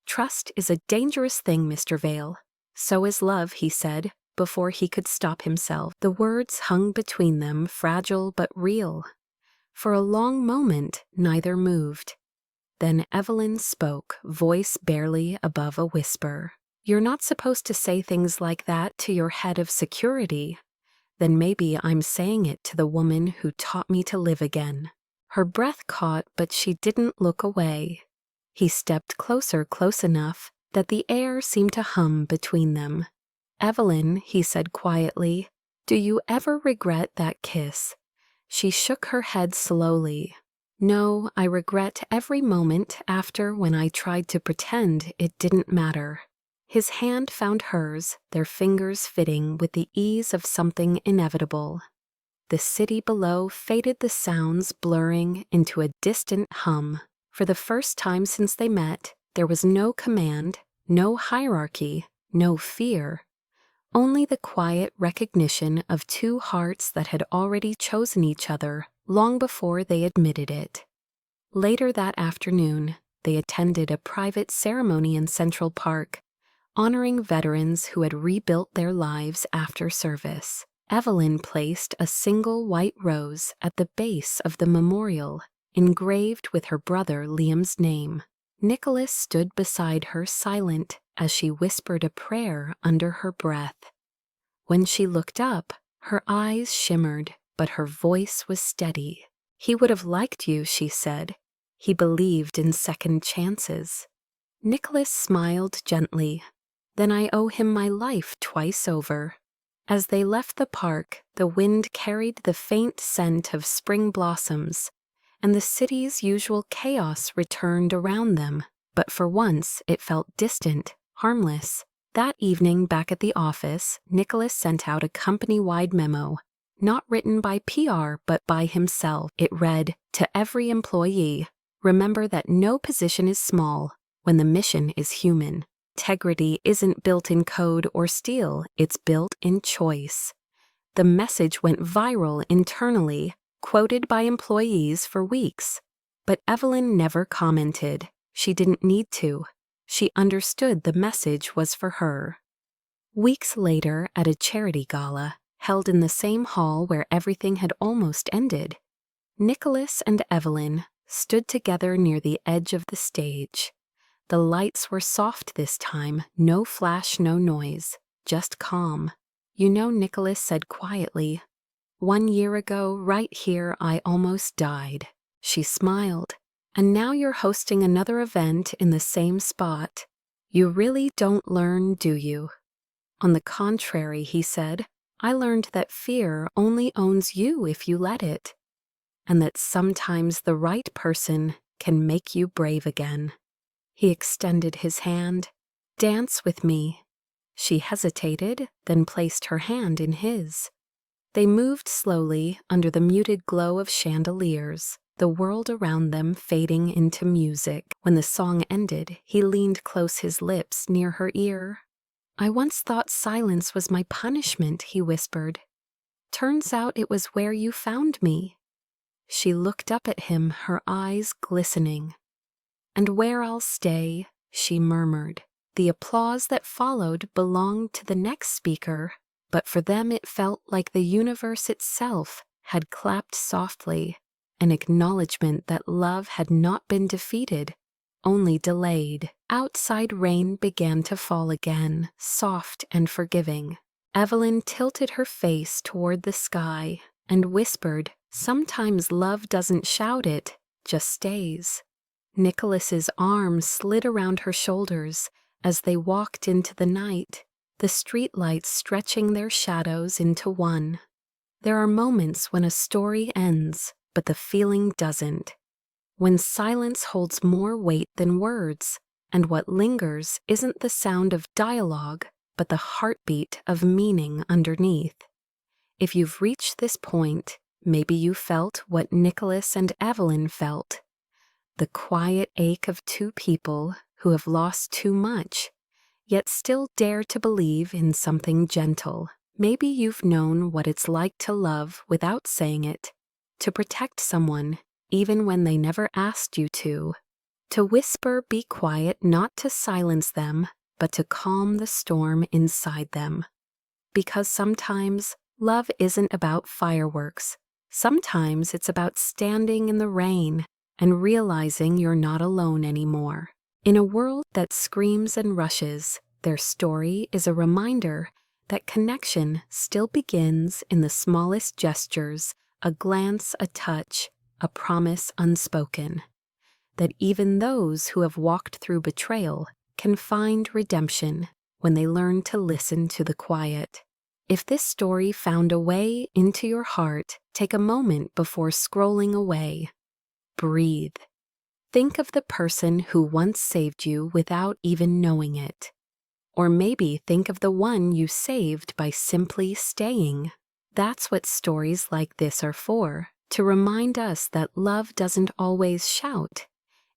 Speaker 1: "Trust is a dangerous thing, Mr. Vail. So is love, he said, before he could stop himself. The words hung between them, fragile but real. For a long moment, neither moved. Then Evelyn spoke, voice barely above a whisper. You're not supposed to say things like that to your head of security. Then maybe I'm saying it to the woman who taught me to live again. Her breath caught, but she didn't look away. He stepped closer, close enough that the air seemed to hum between them. Evelyn, he said quietly, do you ever regret that kiss? She shook her head slowly. No, I regret every moment after when I tried to pretend it didn't matter. His hand found hers, their fingers fitting with the ease of something inevitable. The city below faded, the sounds blurring into a distant hum. For the first time since they met, there was no command, no hierarchy, no fear. Only the quiet recognition of two hearts that had already chosen each other long before they admitted it. Later that afternoon, they attended a private ceremony in Central Park, honoring veterans who had rebuilt their lives after service. Evelyn placed a single white rose at the base of the memorial, engraved with her brother Liam's name. Nicholas stood beside her, silent, as she whispered a prayer under her breath. When she looked up, her eyes shimmered, but her voice was steady. He would have liked you, she said. He believed in second chances. Nicholas smiled gently. Then I owe him my life twice over. As they left the park, the wind carried the faint scent of spring blossoms, and the city's usual chaos returned around them, but for once it felt distant, harmless. That evening back at the office, Nicholas sent out a company-wide memo, not written by PR but by himself. It read, to every employee, remember that no position is small when the mission is human. Integrity isn't built in code or steel, it's built in choice. The message went viral internally, quoted by employees for weeks. But Evelyn never commented. She didn't need to. She understood the message was for her. Weeks later, at a charity gala, held in the same hall where everything had almost ended, Nicholas and Evelyn stood together near the edge of the stage. The lights were soft this time, no flash, no noise, just calm. You know, Nicholas said quietly, 1 year ago, right here, I almost died. She smiled. And now you're hosting another event in the same spot. You really don't learn, do you? On the contrary, he said, I learned that fear only owns you if you let it, and that sometimes the right person can make you brave again. He extended his hand. Dance with me. She hesitated, then placed her hand in his. They moved slowly under the muted glow of chandeliers, the world around them fading into music. When the song ended, he leaned close, his lips near her ear. I once thought silence was my punishment, he whispered. Turns out it was where you found me. She looked up at him, her eyes glistening. And where I'll stay, she murmured. The applause that followed belonged to the next speaker, but for them it felt like the universe itself had clapped softly, an acknowledgement that love had not been defeated, only delayed. Outside rain began to fall again, soft and forgiving. Evelyn tilted her face toward the sky and whispered, sometimes love doesn't shout, it just stays. Nicholas's arm slid around her shoulders as they walked into the night, the streetlights stretching their shadows into one. There are moments when a story ends, but the feeling doesn't. When silence holds more weight than words, and what lingers isn't the sound of dialogue, but the heartbeat of meaning underneath. If you've reached this point, maybe you felt what Nicholas and Evelyn felt. The quiet ache of two people who have lost too much, yet still dare to believe in something gentle. Maybe you've known what it's like to love without saying it, to protect someone even when they never asked you to whisper, be quiet, not to silence them, but to calm the storm inside them. Because sometimes love isn't about fireworks. Sometimes it's about standing in the rain and realizing you're not alone anymore. In a world that screams and rushes, their story is a reminder that connection still begins in the smallest gestures, a glance, a touch, a promise unspoken. That even those who have walked through betrayal can find redemption when they learn to listen to the quiet. If this story found a way into your heart, take a moment before scrolling away. Breathe. Think of the person who once saved you without even knowing it. Or maybe think of the one you saved by simply staying. That's what stories like this are for, to remind us that love doesn't always shout.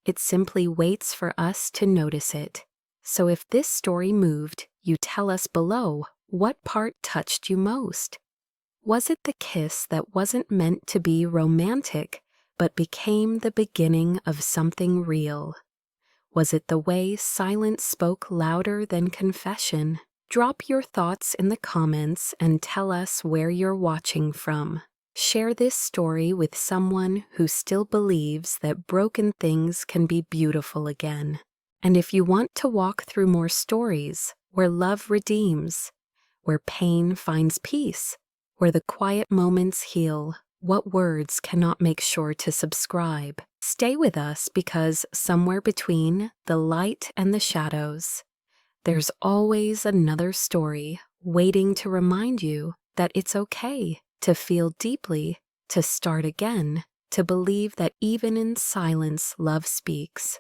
Speaker 1: It simply waits for us to notice it. So if this story moved, you tell us below, what part touched you most? Was it the kiss that wasn't meant to be romantic, but became the beginning of something real? Was it the way silence spoke louder than confession? Drop your thoughts in the comments and tell us where you're watching from. Share this story with someone who still believes that broken things can be beautiful again. And if you want to walk through more stories where love redeems, where pain finds peace, where the quiet moments heal, what words cannot make sure to subscribe? Stay with us, because somewhere between the light and the shadows, there's always another story waiting to remind you that it's okay to feel deeply, to start again, to believe that even in silence love speaks.